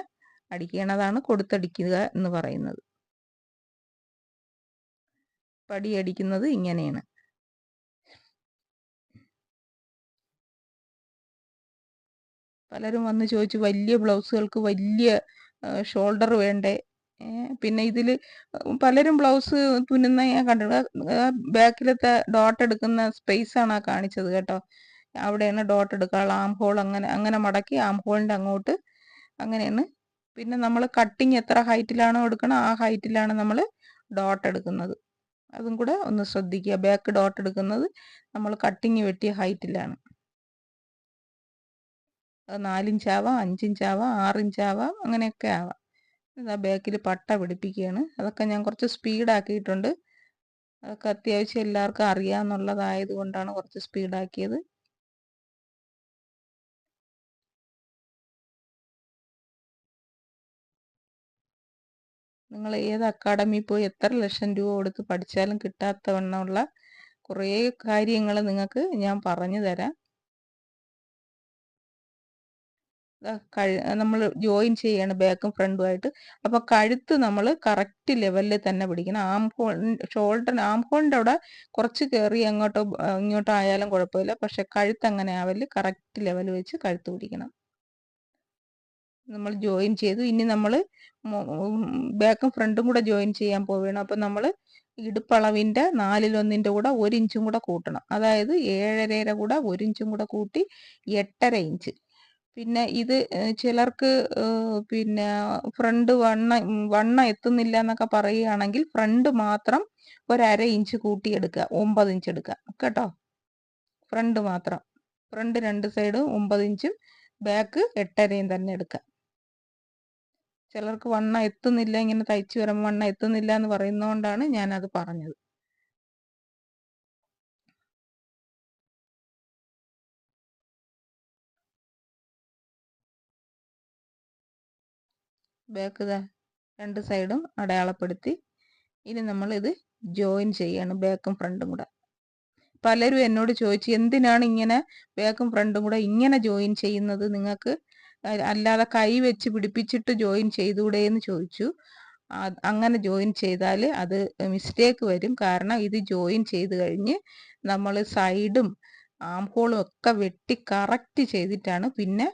Speaker 1: അടിക്കണതാണ് കൊടുത്തടിക്കുക എന്ന് പറയുന്നത്. പടിയടിക്കുന്നത് ഇങ്ങനെയാണ്. പലരും വന്ന് ചോദിച്ചു, വലിയ ബ്ലൗസുകൾക്ക് വലിയ ഷോൾഡർ വേണ്ടേ? പിന്നെ ഇതിൽ പലരും ബ്ലൗസ് തുന്നുന്ന ഞാൻ കണ്ടിട്ടുണ്ട്. ബാക്കിലത്തെ ഡോട്ട് എടുക്കുന്ന സ്പേസാണ് ആ കാണിച്ചത് കേട്ടോ. അവിടെയാണ് ഡോട്ട് എടുക്കുക. ആം ഹോൾ അങ്ങനെ അങ്ങനെ മടക്കി ആം ഹോളിൻ്റെ അങ്ങോട്ട് അങ്ങനെയാണ്. പിന്നെ നമ്മൾ കട്ടിങ് എത്ര ഹൈറ്റിലാണോ എടുക്കണം ആ ഹൈറ്റിലാണ് നമ്മൾ ഡോട്ട് എടുക്കുന്നത്. അതും കൂടെ ഒന്ന് ശ്രദ്ധിക്കുക. ബാക്ക് ഡോട്ട് എടുക്കുന്നത് നമ്മൾ കട്ടിങ് വെട്ടിയ ഹൈറ്റിലാണ്. അത് 4 ഇഞ്ചാവാം, 5 ഇഞ്ചാവാം, 6 ഇഞ്ചാവാം, അങ്ങനെയൊക്കെ ആവാം. ഇതാ ബാക്കിൽ പട്ട പിടിപ്പിക്കുകയാണ്. അതൊക്കെ ഞാൻ കുറച്ച് സ്പീഡാക്കിയിട്ടുണ്ട്. അതൊക്കെ അത്യാവശ്യം എല്ലാവർക്കും അറിയാമെന്നുള്ളതായത് കൊണ്ടാണ് കുറച്ച് സ്പീഡാക്കിയത്. നിങ്ങൾ ഏത് അക്കാഡമിയിൽ പോയി എത്ര ലക്ഷം രൂപ കൊടുത്ത് പഠിച്ചാലും കിട്ടാത്തവണ്ണമുള്ള കുറേ കാര്യങ്ങൾ നിങ്ങൾക്ക് ഞാൻ പറഞ്ഞു തരാം. നമ്മൾ ജോയിൻ ചെയ്യാണ് ബാക്കും ഫ്രണ്ടുമായിട്ട്. അപ്പോൾ കഴുത്ത് നമ്മൾ കറക്റ്റ് ലെവലിൽ തന്നെ പിടിക്കണം. ആം ഹോളിൻ്റെ അവിടെ കുറച്ച് കയറി അങ്ങോട്ടോ ഇങ്ങോട്ടോ ആയാലും കുഴപ്പമില്ല. പക്ഷെ കഴുത്ത് അങ്ങനെ ആവല്, കറക്റ്റ് ലെവൽ വെച്ച് കഴുത്ത് പിടിക്കണം. നമ്മൾ ജോയിൻ ചെയ്തു. ഇനി നമ്മൾ ബാക്കും ഫ്രണ്ടും കൂടെ ജോയിൻ ചെയ്യാൻ പോവുകയാണ്. അപ്പോൾ നമ്മൾ ഇടുപ്പളവിൻ്റെ 4/1 കൂടെ 1 ഇഞ്ചും കൂടെ കൂട്ടണം. അതായത് 7.5 കൂടെ 1 ഇഞ്ചും കൂടെ കൂട്ടി 8.5 ഇഞ്ച്. പിന്നെ ഇത് ചിലർക്ക് പിന്നെ ഫ്രണ്ട് വണ്ണം എത്തുന്നില്ല എന്നൊക്കെ പറയുകയാണെങ്കിൽ ഫ്രണ്ട് മാത്രം 1/2 ഇഞ്ച് കൂട്ടിയെടുക്കുക, 9 ഇഞ്ച് എടുക്കുക കേട്ടോ. ഫ്രണ്ട് മാത്രം, ഫ്രണ്ട് 2 സൈഡ് 9 ഇഞ്ചും ബാക്ക് 8.5 തന്നെ എടുക്കുക. ചിലർക്ക് വണ്ണം എത്തുന്നില്ല, ഇങ്ങനെ തയ്ച്ചു വരുമ്പോൾ വണ്ണം എത്തുന്നില്ല എന്ന് പറയുന്നതുകൊണ്ടാണ് ഞാനത് പറഞ്ഞത്. ബാക്ക് 2 സൈഡും അടയാളപ്പെടുത്തി ഇനി നമ്മളിത് ജോയിൻ ചെയ്യാണ്, ബാക്കും ഫ്രണ്ടും കൂടെ. പലരും എന്നോട് ചോദിച്ചു, എന്തിനാണ് ഇങ്ങനെ ബാക്കും ഫ്രണ്ടും കൂടെ ഇങ്ങനെ ജോയിൻ ചെയ്യുന്നത്, നിങ്ങൾക്ക് അല്ലാതെ കൈ വെച്ച് പിടിപ്പിച്ചിട്ട് ജോയിൻ ചെയ്തുകൂടെ എന്ന് ചോദിച്ചു. അങ്ങനെ ജോയിൻ ചെയ്താൽ അത് മിസ്റ്റേക്ക് വരും. കാരണം ഇത് ജോയിൻ ചെയ്ത് കഴിഞ്ഞ് നമ്മൾ സൈഡും ആം ഹോളും ഒക്കെ വെട്ടി കറക്റ്റ് ചെയ്തിട്ടാണ്, പിന്നെ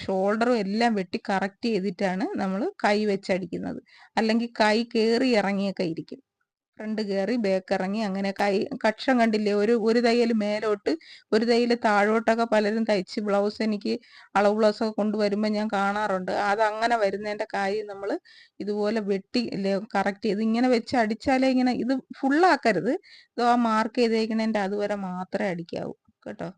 Speaker 1: ഷോൾഡറും എല്ലാം വെട്ടി കറക്റ്റ് ചെയ്തിട്ടാണ് നമ്മൾ കൈ വെച്ചടിക്കുന്നത്. അല്ലെങ്കിൽ കൈ കയറി ഇറങ്ങിയൊക്കെ ഇരിക്കും, ഫ്രണ്ട് കയറി ബാക്ക് ഇറങ്ങി അങ്ങനെ കക്ഷം കണ്ടില്ലേ? ഒരു തയ്യൽ മേലോട്ട് ഒരു തയ്യൽ താഴോട്ടൊക്കെ പലരും തയ്ച്ച് ബ്ലൗസ് എനിക്ക് അളവ് ബ്ലൗസൊക്കെ കൊണ്ടുവരുമ്പോൾ ഞാൻ കാണാറുണ്ട്. അതങ്ങനെ വരുന്നതിൻ്റെ കാര്യം നമ്മൾ ഇതുപോലെ വെട്ടി കറക്റ്റ് ചെയ്ത് ഇങ്ങനെ വെച്ച് അടിച്ചാലേ, ഇങ്ങനെ ഇത് ഫുള്ളാക്കരുത്. ഇതോ ആ മാർക്ക് ചെയ്തേക്കണതിൻ്റെ അതുവരെ മാത്രമേ അടിക്കാവൂ കേട്ടോ.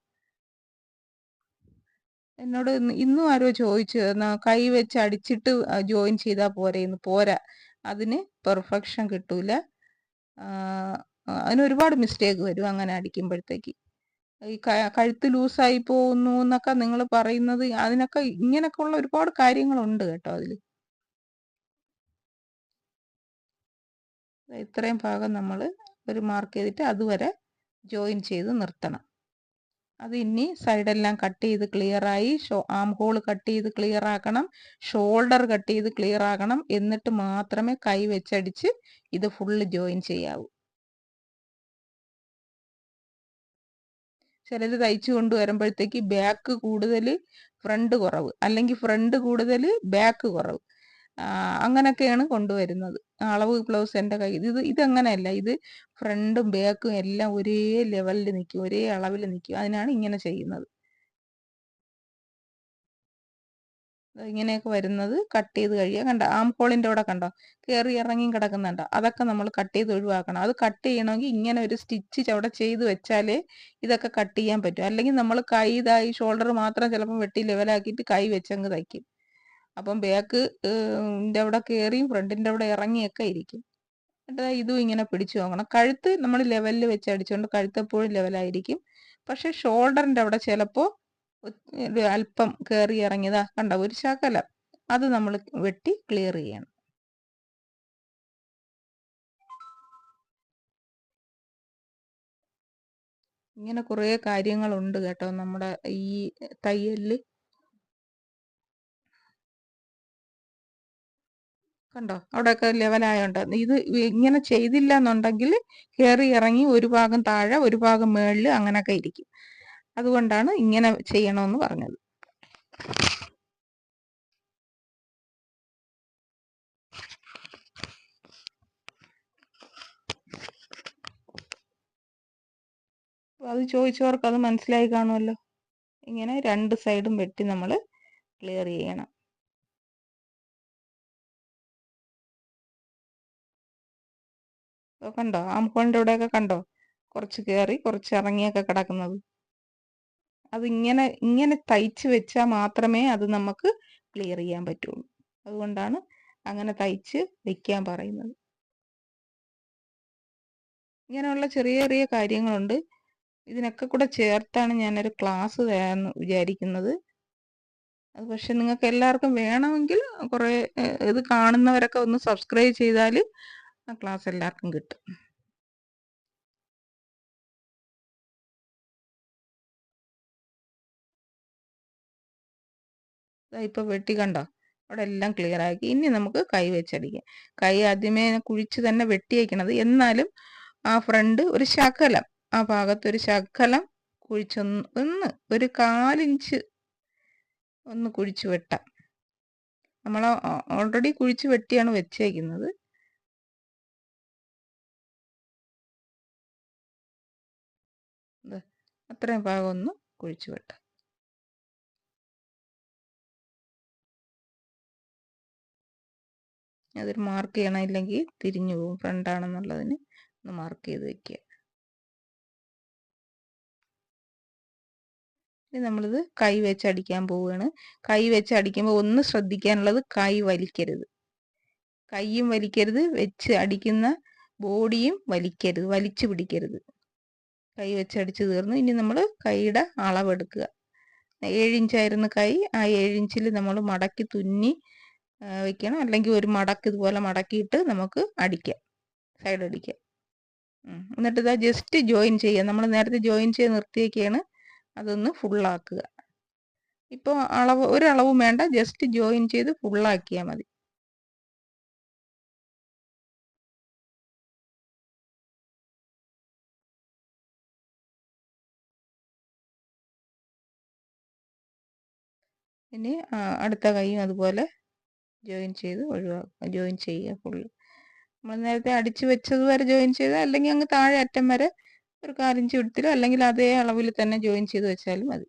Speaker 1: എന്നോട് ഇന്നും ആരോ ചോദിച്ചു, കൈ വെച്ച് അടിച്ചിട്ട് ജോയിൻ ചെയ്താൽ പോരേന്ന്. പോരാ, അതിന് പെർഫെക്ഷൻ കിട്ടൂല. അതിന് ഒരുപാട് മിസ്റ്റേക്ക് വരും അങ്ങനെ അടിക്കുമ്പോഴത്തേക്ക്. ഈ കഴുത്ത് ലൂസായി പോകുന്നു എന്നൊക്കെ നിങ്ങൾ പറയുന്നത്, അതിനൊക്കെ ഇങ്ങനെയൊക്കെ ഉള്ള ഒരുപാട് കാര്യങ്ങളുണ്ട് കേട്ടോ അതിൽ. ഇത്രയും ഭാഗം നമ്മൾ ഒരു മാർക്ക് ചെയ്തിട്ട് അതുവരെ ജോയിൻ ചെയ്ത് നിർത്തണം. അത് ഇനി സൈഡെല്ലാം കട്ട് ചെയ്ത് ക്ലിയറായി, ആം ഹോൾ കട്ട് ചെയ്ത് ക്ലിയർ ആക്കണം, ഷോൾഡർ കട്ട് ചെയ്ത് ക്ലിയർ ആക്കണം. എന്നിട്ട് മാത്രമേ കൈ വെച്ചടിച്ച് ഇത് ഫുള്ള് ജോയിൻ ചെയ്യാവൂ. ചിലർ തയ്ച്ചു കൊണ്ടുവരുമ്പോഴത്തേക്ക് ബാക്ക് കൂടുതൽ ഫ്രണ്ട് കുറവ്, അല്ലെങ്കിൽ ഫ്രണ്ട് കൂടുതൽ ബാക്ക് കുറവ്, അങ്ങനെയൊക്കെയാണ് കൊണ്ടുവരുന്നത്. അളവ് ബ്ലൗസ് എൻ്റെ കയ്യിൽ ഇതങ്ങനെയല്ല. ഇത് ഫ്രണ്ടും ബാക്കും എല്ലാം ഒരേ ലെവലിൽ നിൽക്കും, ഒരേ അളവിൽ നിൽക്കും. അതിനാണ് ഇങ്ങനെ ചെയ്യുന്നത്. ഇങ്ങനെയൊക്കെ വരുന്നത് കട്ട് ചെയ്ത് കഴിയുക. കണ്ടോ, ആം ഹോളിൻ്റെ അവിടെ കണ്ടോ കയറി ഇറങ്ങിയും കിടക്കുന്നുണ്ടോ? അതൊക്കെ നമ്മൾ കട്ട് ചെയ്ത് ഒഴിവാക്കണം. അത് കട്ട് ചെയ്യണമെങ്കിൽ ഇങ്ങനെ ഒരു സ്റ്റിച്ച് അവിടെ ചെയ്ത് വെച്ചാലേ ഇതൊക്കെ കട്ട് ചെയ്യാൻ പറ്റും. അല്ലെങ്കിൽ നമ്മൾ കൈ ഇതായി ഷോൾഡർ മാത്രം ചിലപ്പം വെട്ടി ലെവലാക്കിയിട്ട് കൈ വെച്ചങ്ങ് തയ്ക്കും. അപ്പം ബാക്ക് അവിടെ കയറിയും ഫ്രണ്ടിൻ്റെ അവിടെ ഇറങ്ങിയൊക്കെ ഇരിക്കും. എന്നിട്ട് ഇതും ഇങ്ങനെ പിടിച്ചു നോക്കണം. കഴുത്ത് നമ്മൾ ലെവലിൽ വെച്ച് അടിച്ചുകൊണ്ട് കഴുത്ത് എപ്പോഴും ലെവലായിരിക്കും. പക്ഷെ ഷോൾഡറിൻ്റെ അവിടെ ചിലപ്പോൾ ഒരു അല്പം കയറി ഇറങ്ങിയതാ കണ്ട ഒരു ശകലം, അത് നമ്മൾ വെട്ടി ക്ലിയർ ചെയ്യണം. ഇങ്ങനെ കുറേ കാര്യങ്ങളുണ്ട് കേട്ടോ നമ്മുടെ ഈ തയ്യലിൽ. കണ്ടോ അവിടെയൊക്കെ ലെവലായോണ്ട്. ഇത് ഇങ്ങനെ ചെയ്തില്ല എന്നുണ്ടെങ്കിൽ കയറി ഇറങ്ങി ഒരു ഭാഗം താഴെ ഒരു ഭാഗം മേളിൽ അങ്ങനെയൊക്കെ ഇരിക്കും. അതുകൊണ്ടാണ് ഇങ്ങനെ ചെയ്യണമെന്ന് പറഞ്ഞത്. അത് ചോദിച്ചവർക്ക് അത് മനസ്സിലായി കാണുമല്ലോ. ഇങ്ങനെ രണ്ട് സൈഡും വെട്ടി നമ്മൾ ക്ലിയർ ചെയ്യണം. കണ്ടോ ആം ഹോളിൻ്റെ ഇവിടെയൊക്കെ കണ്ടോ കുറച്ച് കയറി കുറച്ച് ഇറങ്ങിയൊക്കെ കിടക്കുന്നത്. അതിങ്ങനെ ഇങ്ങനെ തയ്ച്ച് വെച്ചാൽ മാത്രമേ അത് നമുക്ക് ക്ലിയർ ചെയ്യാൻ പറ്റുള്ളൂ. അതുകൊണ്ടാണ് അങ്ങനെ തയ്ച്ച് വെക്കാൻ പറയുന്നത്. ഇങ്ങനെയുള്ള ചെറിയ ചെറിയ കാര്യങ്ങളുണ്ട്. ഇതിനൊക്കെ കൂടെ ചേർത്താണ് ഞാനൊരു ക്ലാസ് തരാമെന്ന് വിചാരിക്കുന്നത്. അത് പക്ഷെ നിങ്ങൾക്ക് എല്ലാവർക്കും വേണമെങ്കിൽ കുറേ ഇത് കാണുന്നവരൊക്കെ ഒന്ന് സബ്സ്ക്രൈബ് ചെയ്താൽ ആ ക്ലാസ് എല്ലാവർക്കും കിട്ടും. ഇപ്പോൾ വെട്ടി കണ്ടോ അവിടെ എല്ലാം ക്ലിയർ ആക്കി. ഇനി നമുക്ക് കൈ വെച്ചടിക്കാം. കൈ ആദ്യമേ കുഴിച്ച് തന്നെ വെട്ടി വയ്ക്കണത്. എന്നാലും ആ ഫ്രണ്ട് ഒരു ശകലം, ആ ഭാഗത്തൊരു ശകലം കുഴിച്ചൊന്ന് ഒരു 1/4 ഇഞ്ച് ഒന്ന് കുഴിച്ച് വെട്ടാം. നമ്മൾ ഓൾറെഡി കുഴിച്ച് വെട്ടിയാണ് വെച്ചേക്കുന്നത്. അത്രയും ഭാഗം ഒന്ന് കുഴിച്ച് വെട്ടാം. അതൊരു മാർക്ക് ചെയ്യണം, ഇല്ലെങ്കിൽ തിരിഞ്ഞു പോകും. ഫ്രണ്ടാണെന്നുള്ളതിന് ഒന്ന് മാർക്ക് ചെയ്ത് വെക്കുക. ഇനി നമ്മളിത് കൈ വെച്ച് അടിക്കാൻ പോവുകയാണ്. കൈ വെച്ച് അടിക്കുമ്പോൾ ഒന്ന് ശ്രദ്ധിക്കാനുള്ളത് കൈ വലിക്കരുത്. കൈയും വലിക്കരുത്, വെച്ച് അടിക്കുന്ന ബോഡിയും വലിക്കരുത്, വലിച്ചു പിടിക്കരുത്. കൈ വെച്ച് അടിച്ച് തീർന്നു. ഇനി നമ്മൾ കൈയുടെ അളവെടുക്കുക. 7 ഇഞ്ചായിരുന്നു കൈ. ആ 7 ഇഞ്ചിൽ നമ്മൾ മടക്കി തുന്നി വെക്കണം. അല്ലെങ്കിൽ ഒരു മടക്ക് ഇതുപോലെ മടക്കിയിട്ട് നമുക്ക് അടിക്കാം, സൈഡ് അടിക്കാം. എന്നിട്ട് ഇതാ ജസ്റ്റ് ജോയിൻ ചെയ്യുക. നമ്മൾ നേരത്തെ ജോയിൻ ചെയ്ത് നിർത്തിയൊക്കെയാണ്, അതൊന്ന് ഫുള്ളാക്കുക. ഇപ്പോൾ ഒരളവും വേണ്ട, ജസ്റ്റ് ജോയിൻ ചെയ്ത് ഫുള്ളാക്കിയാൽ മതി. ഇനി അടുത്ത കൈയും അതുപോലെ ജോയിൻ ചെയ്ത് ഒഴിവാക്കുക. ജോയിൻ ചെയ്യുക ഫുള്ള്. നമ്മൾ നേരത്തെ അടിച്ച് വെച്ചത് വരെ ജോയിൻ ചെയ്ത്, അല്ലെങ്കിൽ അങ്ങ് താഴെ അറ്റം വരെ ഒരു 1/4 ഇഞ്ച് വിടത്തിലോ അല്ലെങ്കിൽ അതേ അളവിൽ തന്നെ ജോയിൻ ചെയ്ത് വെച്ചാലും മതി.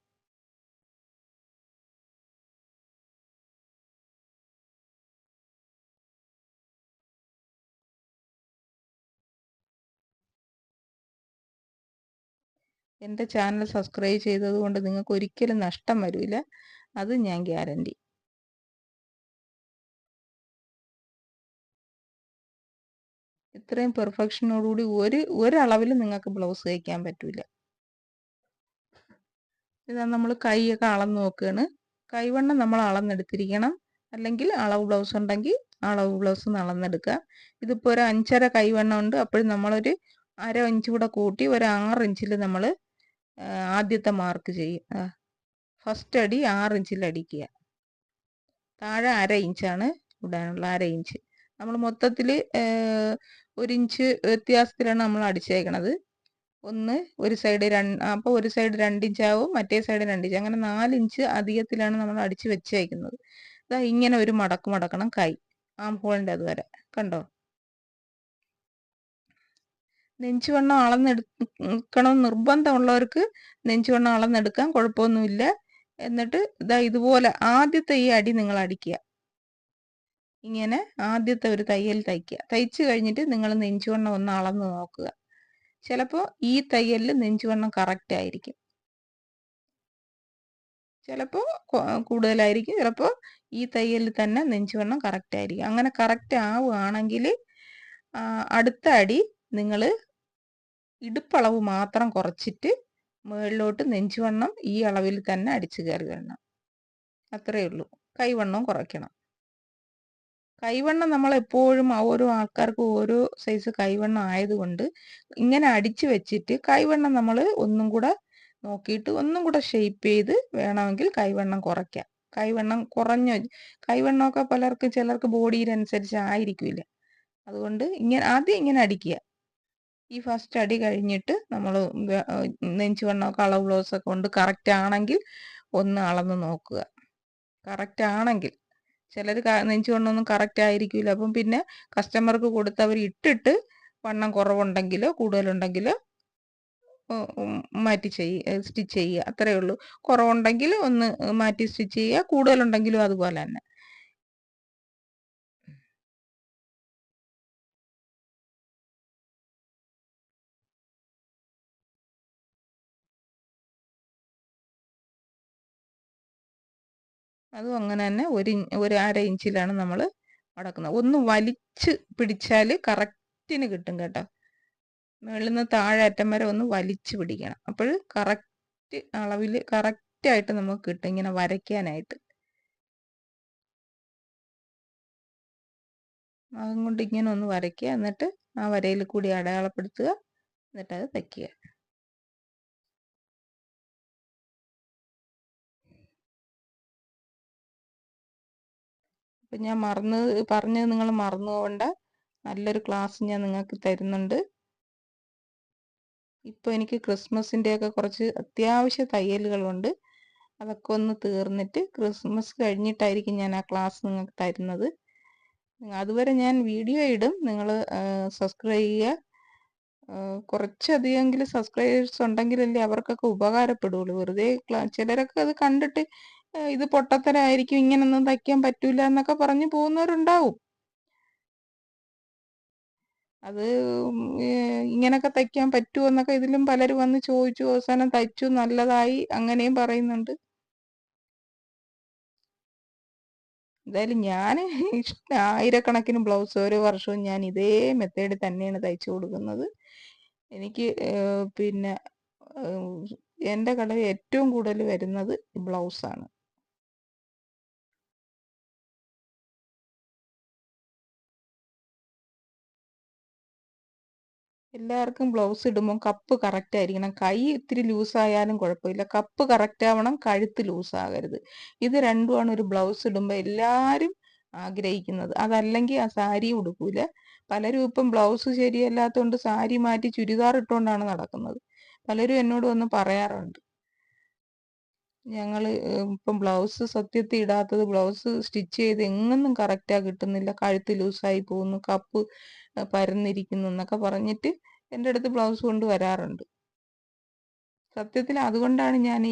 Speaker 1: എൻ്റെ ചാനൽ സബ്സ്ക്രൈബ് ചെയ്തത് കൊണ്ട് നിങ്ങൾക്ക് ഒരിക്കലും നഷ്ടം വരില്ല, അത് ഞാൻ ഗ്യാരണ്ടി. ഇത്രയും പെർഫെക്ഷനോടുകൂടി ഒരളവിൽ നിങ്ങൾക്ക് ബ്ലൗസ് തയ്ക്കാൻ പറ്റില്ല. ഇതാ നമ്മൾ കൈയൊക്കെ അളന്ന് നോക്കുകയാണ്. കൈവണ്ണം നമ്മൾ അളന്നെടുത്തിരിക്കണം, അല്ലെങ്കിൽ അളവ് ബ്ലൗസ് ഉണ്ടെങ്കിൽ അളവ് ബ്ലൗസ് അളന്നെടുക്കുക. ഇതിപ്പോൾ ഒരു 5.5 കൈവണ്ണം ഉണ്ട്, അപ്പോഴും നമ്മളൊരു 1/2 ഇഞ്ച് കൂടെ കൂട്ടി ഒരു 6 ഇഞ്ചിൽ നമ്മൾ ആദ്യത്തെ മാർക്ക് ചെയ്യും. ഫസ്റ്റ് അടി 6 ഇഞ്ചിൽ അടിക്കുക. താഴെ 1/2 ഇഞ്ചാണ് ഇടാനുള്ള, 1/2 ഇഞ്ച്. നമ്മൾ മൊത്തത്തിൽ 1 ഇഞ്ച് വ്യത്യാസത്തിലാണ് നമ്മൾ അടിച്ചേക്കണത്. ഒരു സൈഡ് അപ്പോൾ ഒരു സൈഡ് 2 ഇഞ്ചാവും, മറ്റേ സൈഡ് 2 ഇഞ്ച്, അങ്ങനെ 4 ഇഞ്ച് അധികത്തിലാണ് നമ്മൾ അടിച്ച് വെച്ചേക്കുന്നത്. ഇതാ ഇങ്ങനെ ഒരു മടക്കണം കൈ ആം ഹോളിൻ്റെ അതുവരെ, കണ്ടോ? നെഞ്ചുവണ്ണം അളന്നെടുക്കണം നിർബന്ധമുള്ളവർക്ക് നെഞ്ചുവണ്ണം അളന്നെടുക്കാം, കുഴപ്പമൊന്നുമില്ല. എന്നിട്ട് ഇതാ ഇതുപോലെ ആദ്യത്തെ ഈ അടി നിങ്ങൾ അടിക്കുക. ഇങ്ങനെ ആദ്യത്തെ ഒരു തയ്യൽ തയ്ക്കുക. തയ്ച്ച് കഴിഞ്ഞിട്ട് നിങ്ങൾ നെഞ്ചുവണ്ണം ഒന്ന് അളന്ന് നോക്കുക. ചിലപ്പോൾ ഈ തയ്യലിൽ നെഞ്ചുവണ്ണം കറക്റ്റ് ആയിരിക്കും, ചിലപ്പോൾ കൂടുതലായിരിക്കും, ചിലപ്പോൾ ഈ തയ്യലിൽ തന്നെ നെഞ്ചുവണ്ണം കറക്റ്റ് ആയിരിക്കും. അങ്ങനെ കറക്റ്റ് ആവുകയാണെങ്കിൽ അടുത്ത അടി നിങ്ങൾ ഇടുപ്പളവ് മാത്രം കുറച്ചിട്ട് മുകളിലോട്ട് നെഞ്ചുവണ്ണം ഈ അളവിൽ തന്നെ അടിച്ചു കയറി വരണം. അത്രയേ ഉള്ളൂ. കൈവണ്ണവും കുറയ്ക്കണം. കൈവണ്ണം നമ്മൾ എപ്പോഴും ഓരോ ആൾക്കാർക്കും ഓരോ സൈസ് കൈവണ്ണം ആയതുകൊണ്ട് ഇങ്ങനെ അടിച്ചു വെച്ചിട്ട് കൈവണ്ണം നമ്മൾ ഒന്നും കൂടെ നോക്കിയിട്ട് ഒന്നും കൂടെ ഷേപ്പ് ചെയ്ത് വേണമെങ്കിൽ കൈവണ്ണം കുറയ്ക്കാം. കൈവണ്ണം കൈവണ്ണമൊക്കെ ചിലർക്ക് ബോഡിയിലനുസരിച്ച് ആയിരിക്കില്ല. അതുകൊണ്ട് ആദ്യം ഇങ്ങനെ അടിക്കുക. ഈ ഫസ്റ്റ് അടി കഴിഞ്ഞിട്ട് നമ്മൾ നെഞ്ചുവണ്ണമൊക്കെ അളവ് ബ്ലൗസൊക്കെ കൊണ്ട് കറക്റ്റ് ആണെങ്കിൽ ഒന്ന് അളന്ന് നോക്കുക. കറക്റ്റ് ആണെങ്കിൽ, ചിലർ നെഞ്ചുവണ്ണമൊന്നും കറക്റ്റ് ആയിരിക്കില്ല. അപ്പം പിന്നെ കസ്റ്റമർക്ക് കൊടുത്ത് അവർ ഇട്ടിട്ട് വണ്ണം കുറവുണ്ടെങ്കിലോ കൂടുതലുണ്ടെങ്കിലോ മാറ്റി സ്റ്റിച്ച് ചെയ്യുക, അത്രയേ ഉള്ളൂ. കുറവുണ്ടെങ്കിൽ ഒന്ന് മാറ്റി സ്റ്റിച്ച് ചെയ്യുക, കൂടുതലുണ്ടെങ്കിലും അതുപോലെ തന്നെ. അതും അങ്ങനെ തന്നെ ഒരു 1/2 ഇഞ്ചിലാണ് നമ്മൾ മടക്കുന്നത്. ഒന്ന് വലിച്ച് പിടിച്ചാൽ കറക്റ്റിന് കിട്ടും കേട്ടോ. മുകളിൽ നിന്ന് താഴെ അറ്റം വരെ ഒന്ന് വലിച്ച് പിടിക്കണം, അപ്പോൾ കറക്റ്റ് അളവിൽ കറക്റ്റായിട്ട് നമുക്ക് കിട്ടും ഇങ്ങനെ വരയ്ക്കാനായിട്ട്. അതുകൊണ്ട് ഇങ്ങനെ ഒന്ന് വരയ്ക്കുക, എന്നിട്ട് ആ വരയിൽ കൂടി അടയാളപ്പെടുത്തുക, എന്നിട്ട് അത് തയ്ക്കുക. അപ്പം ഞാൻ പറഞ്ഞത് നിങ്ങൾ മറന്നു പോകണ്ട, നല്ലൊരു ക്ലാസ് ഞാൻ നിങ്ങൾക്ക് തരുന്നുണ്ട്. ഇപ്പോൾ എനിക്ക് ക്രിസ്മസിൻ്റെയൊക്കെ കുറച്ച് അത്യാവശ്യ തയ്യലുകളുണ്ട്, അതൊക്കെ ഒന്ന് തീർന്നിട്ട് ക്രിസ്മസ് കഴിഞ്ഞിട്ടായിരിക്കും ഞാൻ ആ ക്ലാസ് നിങ്ങൾക്ക് തരുന്നത്. അതുവരെ ഞാൻ വീഡിയോ ഇടും, നിങ്ങൾ സബ്സ്ക്രൈബ് ചെയ്യുക. കുറച്ചധികമെങ്കിലും സബ്സ്ക്രൈബേഴ്സ് ഉണ്ടെങ്കിലല്ലേ അവർക്കൊക്കെ ഉപകാരപ്പെടുള്ളൂ. വെറുതെ ചിലരൊക്കെ അത് കണ്ടിട്ട് ഇത് പൊട്ടത്തരായിരിക്കും, ഇങ്ങനൊന്നും തയ്ക്കാൻ പറ്റൂല എന്നൊക്കെ പറഞ്ഞു പോകുന്നവരുണ്ടാവും. അത് ഇങ്ങനൊക്കെ തയ്ക്കാൻ പറ്റുമോ എന്നൊക്കെ ഇതിലും പലരും വന്ന് ചോദിച്ചു, അവസാനം തയ്ച്ചു, നല്ലതായി, അങ്ങനെയും പറയുന്നുണ്ട്. എന്തായാലും ഞാൻ ആയിരക്കണക്കിന് ബ്ലൗസ് ഓരോ വർഷവും ഞാൻ ഇതേ മെത്തേഡിൽ തന്നെയാണ് തയ്ച്ചു കൊടുക്കുന്നത്. എനിക്ക് പിന്നെ എൻ്റെ കടയിൽ ഏറ്റവും കൂടുതൽ വരുന്നത് ബ്ലൗസാണ്. എല്ലാവർക്കും ബ്ലൗസ് ഇടുമ്പോൾ കപ്പ് കറക്റ്റ് ആയിരിക്കണം. കൈ ഇത്തിരി ലൂസായാലും കുഴപ്പമില്ല, കപ്പ് കറക്റ്റ് ആവണം, കഴുത്ത് ലൂസാകരുത്. ഇത് രണ്ടുമാണ് ഒരു ബ്ലൗസ് ഇടുമ്പോൾ എല്ലാവരും ആഗ്രഹിക്കുന്നത്. അതല്ലെങ്കിൽ ആ സാരി ഉടുക്കൂല. പലരും ഇപ്പം ബ്ലൗസ് ശരിയല്ലാത്തതുകൊണ്ട് സാരി മാറ്റി ചുരിദാർ ഇട്ടുകൊണ്ടാണ് നടക്കുന്നത്. പലരും എന്നോട് വന്ന് പറയാറുണ്ട്, ഞങ്ങൾ ഇപ്പം ബ്ലൗസ് സത്യത്തിൽ ഇടാത്തത്, ബ്ലൗസ് സ്റ്റിച്ച് ചെയ്ത് എങ്ങൊന്നും കറക്റ്റാണ് കിട്ടുന്നില്ല, കഴുത്ത് ലൂസായി പോകുന്നു, കപ്പ് പരന്നിരിക്കുന്നു എന്നൊക്കെ പറഞ്ഞിട്ട് എൻ്റെ അടുത്ത് ബ്ലൗസ് കൊണ്ട് വരാറുണ്ട്. സത്യത്തിൽ അതുകൊണ്ടാണ് ഞാൻ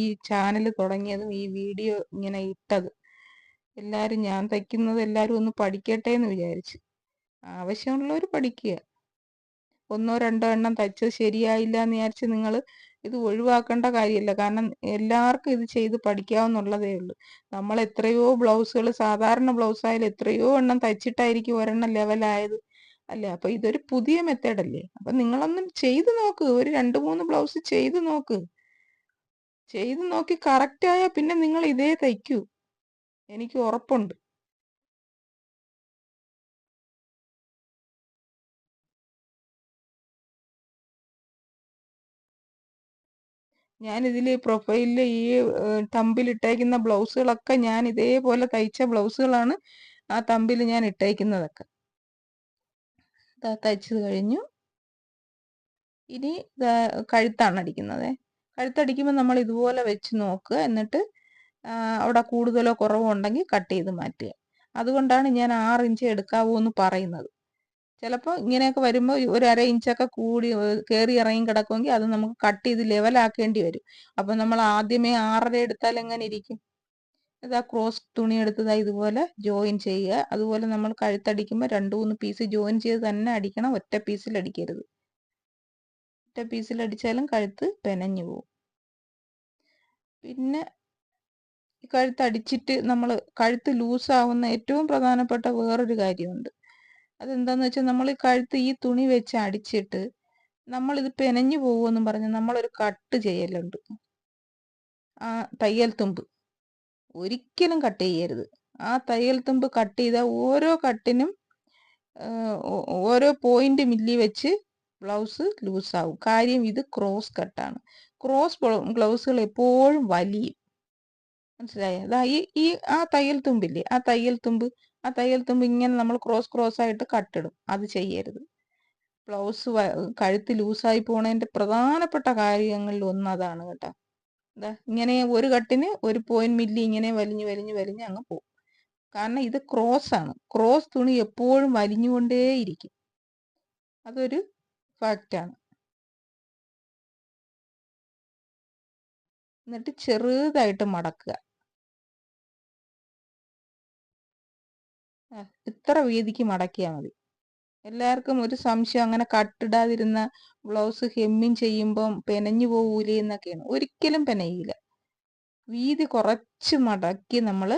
Speaker 1: ഈ ചാനൽ തുടങ്ങിയതും ഈ വീഡിയോ ഇങ്ങനെ ഇട്ടത്. എല്ലാവരും ഞാൻ തയ്ക്കുന്നത് എല്ലാവരും ഒന്ന് പഠിക്കട്ടെ എന്ന് വിചാരിച്ച്. ആവശ്യമുള്ളവർ പഠിക്കുക. 1-2 എണ്ണം തയ്ച്ചത് ശരിയായില്ല എന്ന് വിചാരിച്ച് നിങ്ങൾ ഇത് ഒഴിവാക്കേണ്ട കാര്യമില്ല. കാരണം എല്ലാവർക്കും ഇത് ചെയ്ത് പഠിക്കാവുന്നുള്ളതേ ഉള്ളൂ. നമ്മൾ എത്രയോ ബ്ലൗസുകൾ, സാധാരണ ബ്ലൗസ് ആയാലും എത്രയോ എണ്ണം തയ്ച്ചിട്ടായിരിക്കും ഒരെണ്ണം ലെവലായത് അല്ലേ? അപ്പൊ ഇതൊരു പുതിയ മെത്തേഡല്ലേ? അപ്പൊ നിങ്ങളൊന്നും ചെയ്ത് നോക്ക്. ഒരു 2-3 ബ്ലൗസ് ചെയ്ത് നോക്ക്. ചെയ്ത് നോക്കി കറക്റ്റായ പിന്നെ നിങ്ങൾ ഇതേ തയ്ക്കൂ. എനിക്ക് ഉറപ്പുണ്ട്. ഞാനിതിൽ പ്രൊഫൈലിൽ ഈ തമ്പിൽ ഇട്ടേക്കുന്ന ബ്ലൗസുകളൊക്കെ ഞാൻ ഇതേപോലെ തയ്ച്ച ബ്ലൗസുകളാണ് ആ തമ്പിൽ ഞാൻ ഇട്ടേക്കുന്നതൊക്കെ. തയ്ച്ചത് കഴിഞ്ഞു. ഇനി കഴുത്താണ് അടിക്കുന്നത്. കഴുത്തടിക്കുമ്പോൾ നമ്മൾ ഇതുപോലെ വെച്ച് നോക്കുക. എന്നിട്ട് അവിടെ കൂടുതലോ കുറവോ ഉണ്ടെങ്കിൽ കട്ട് ചെയ്ത് മാറ്റുക. അതുകൊണ്ടാണ് ഞാൻ 6 ഇഞ്ച് എടുക്കാവൂ എന്ന് പറയുന്നത്. ചിലപ്പോൾ ഇങ്ങനെയൊക്കെ വരുമ്പോൾ ഒരു 1/2 ഇഞ്ചൊക്കെ കൂടി കയറി ഇറങ്ങി കിടക്കുമെങ്കിൽ അത് നമുക്ക് കട്ട് ചെയ്ത് ലെവലാക്കേണ്ടി വരും. അപ്പം നമ്മൾ ആദ്യമേ 6.5 എടുത്താൽ എങ്ങനെ ഇരിക്കും? ഇതാ ക്രോസ് തുണി എടുത്തതാ ഇതുപോലെ ജോയിൻ ചെയ്യുക. അതുപോലെ നമ്മൾ കഴുത്തടിക്കുമ്പോൾ 2-3 പീസ് ജോയിൻ ചെയ്ത് തന്നെ അടിക്കണം. ഒറ്റ പീസിൽ അടിക്കരുത്. ഒറ്റ പീസിൽ അടിച്ചാലും കഴുത്ത് പെനഞ്ഞു പോകും. പിന്നെ കഴുത്തടിച്ചിട്ട് നമ്മൾ കഴുത്ത് ലൂസാവുന്ന ഏറ്റവും പ്രധാനപ്പെട്ട വേറൊരു കാര്യമുണ്ട്. അതെന്താന്ന് വെച്ചാൽ നമ്മൾ ഈ കഴുത്ത് ഈ തുണി വെച്ച് അടിച്ചിട്ട് നമ്മളിത് പെനഞ്ഞു പോകുമെന്നും പറഞ്ഞ് നമ്മളൊരു കട്ട് ചെയ്യലുണ്ട്. ആ തയ്യൽ തുമ്പ് ഒരിക്കലും കട്ട് ചെയ്യരുത്. ആ തയ്യൽ തുമ്പ് കട്ട് ചെയ്താൽ ഓരോ കട്ടിനും ഓരോ പോയിന്റ് മില്ലി വെച്ച് ബ്ലൗസ് ലൂസാവും. കാര്യം ഇത് ക്രോസ് കട്ടാണ്. ക്രോസ് ബ്ലൗസുകൾ എപ്പോഴും വലിയും. മനസ്സിലായോ? അതാ ഈ ആ തയ്യൽ തുമ്പില്ലേ, ആ തയ്യൽ തുമ്പ് ഇങ്ങനെ നമ്മൾ ക്രോസ് ആയിട്ട് കട്ടിടും. അത് ചെയ്യരുത്. ബ്ലൗസ് കഴുത്ത് ലൂസായി പോണതിന്റെ പ്രധാനപ്പെട്ട കാര്യങ്ങളിൽ ഒന്ന് അതാണ് കേട്ടോ. ഇങ്ങനെ ഒരു കട്ടിന് ഒരു പോയിന്റ് മില്ലി ഇങ്ങനെ വലിഞ്ഞ് അങ്ങ് പോകും. കാരണം ഇത് ക്രോസ് ആണ്. ക്രോസ് തുണി എപ്പോഴും വലിഞ്ഞുകൊണ്ടേയിരിക്കും. അതൊരു ഫാക്റ്റാണ്. എന്നിട്ട് ചെറുതായിട്ട് മടക്കുക. ഇത്ര വീതിക്ക് മടക്കിയാൽ മതി. എല്ലാവർക്കും ഒരു സംശയം, അങ്ങനെ കട്ടിടാതിരുന്ന ബ്ലൗസ് ഹെമ്മിങ് ചെയ്യുമ്പം പെനഞ്ഞു പോകൂലേ എന്നൊക്കെയാണ്. ഒരിക്കലും പെനയില്ല. വീതി കുറച്ച് മടക്കി നമ്മൾ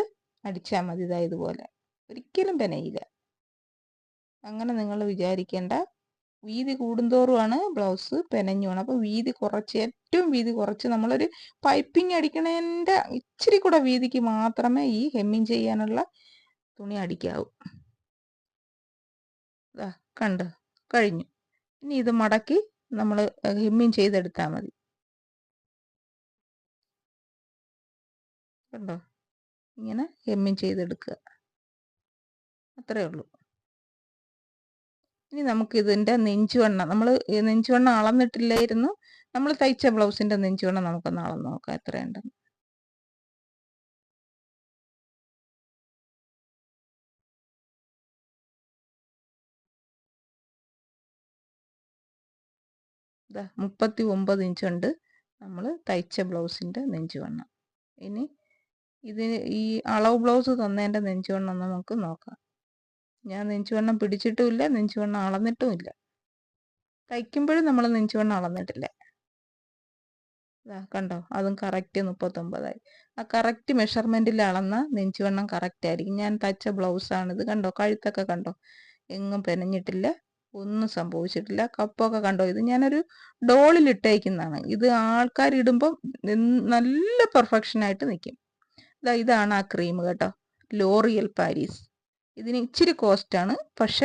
Speaker 1: അടിച്ചാൽ മതി. ഇതുപോലെ ഒരിക്കലും പെനയില്ല. അങ്ങനെ നിങ്ങൾ വിചാരിക്കേണ്ട. വീതി കൂടുന്തോറുമാണ് ബ്ലൗസ് പെനഞ്ഞു പോകണം. അപ്പോൾ വീതി കുറച്ച്, ഏറ്റവും വീതി കുറച്ച് നമ്മളൊരു പൈപ്പിംഗ് അടിക്കണതിൻ്റെ ഇച്ചിരി കൂടെ വീതിക്ക് മാത്രമേ ഈ ഹെമ്മിങ് ചെയ്യാനുള്ള തുണി അടിക്കാവൂ. കണ്ടോ? കഴിഞ്ഞു. ഇനി ഇത് മടക്കി നമ്മൾ ഹെമ്മിങ് ചെയ്തെടുത്താൽ മതി. കണ്ടോ? ഇങ്ങനെ ഹെമ്മിങ് ചെയ്തെടുക്കുക. അത്രേ ഉള്ളൂ. ഇനി നമുക്ക് ഇതിൻ്റെ നെഞ്ചുവണ്ണം, നമ്മൾ നെഞ്ചുവണ്ണം അളന്നിട്ടില്ലായിരുന്നു. നമ്മൾ തയ്ച്ച ബ്ലൗസിൻ്റെ നെഞ്ചുവണ്ണം നമുക്കൊന്ന് അളന്ന് നോക്കാം എത്രയുണ്ടെന്ന്. ഇതാ 39 ഇഞ്ചുണ്ട് നമ്മൾ തയ്ച്ച ബ്ലൗസിൻ്റെ നെഞ്ചുവണ്ണം. ഇനി ഇതിന് ഈ അളവ് ബ്ലൗസ് തന്നതിൻ്റെ നെഞ്ചുവണ്ണം നമുക്ക് നോക്കാം. ഞാൻ നെഞ്ചുവണ്ണം പിടിച്ചിട്ടുമില്ല, നെഞ്ചുവണ്ണം അളന്നിട്ടുമില്ല. തയ്ക്കുമ്പോഴും നമ്മൾ നെഞ്ചുവണ്ണം അളന്നിട്ടില്ല. കണ്ടോ? അതും കറക്റ്റ് 39ആയി. ആ കറക്റ്റ് മെഷർമെൻറ്റിൽ അളന്ന നെഞ്ചുവണ്ണം കറക്റ്റ് ആയിരിക്കും. ഞാൻ തയ്ച്ച ബ്ലൗസാണിത്. കണ്ടോ? കഴുത്തൊക്കെ കണ്ടോ? എങ്ങും പെനഞ്ഞിട്ടില്ല, ഒന്നും സംഭവിച്ചിട്ടില്ല. കപ്പൊക്കെ കണ്ടോ? ഇത് ഞാനൊരു ഡോളിൽ ഇട്ടേക്കുന്നതാണ്. ഇത് ആൾക്കാരിടുമ്പം നല്ല പെർഫെക്ഷനായിട്ട് നിൽക്കും. ഇതാണ് ആ ക്രീം കേട്ടോ, ലോറിയൽ പാരീസ്. ഇതിന് ഇച്ചിരി കോസ്റ്റാണ്, പക്ഷെ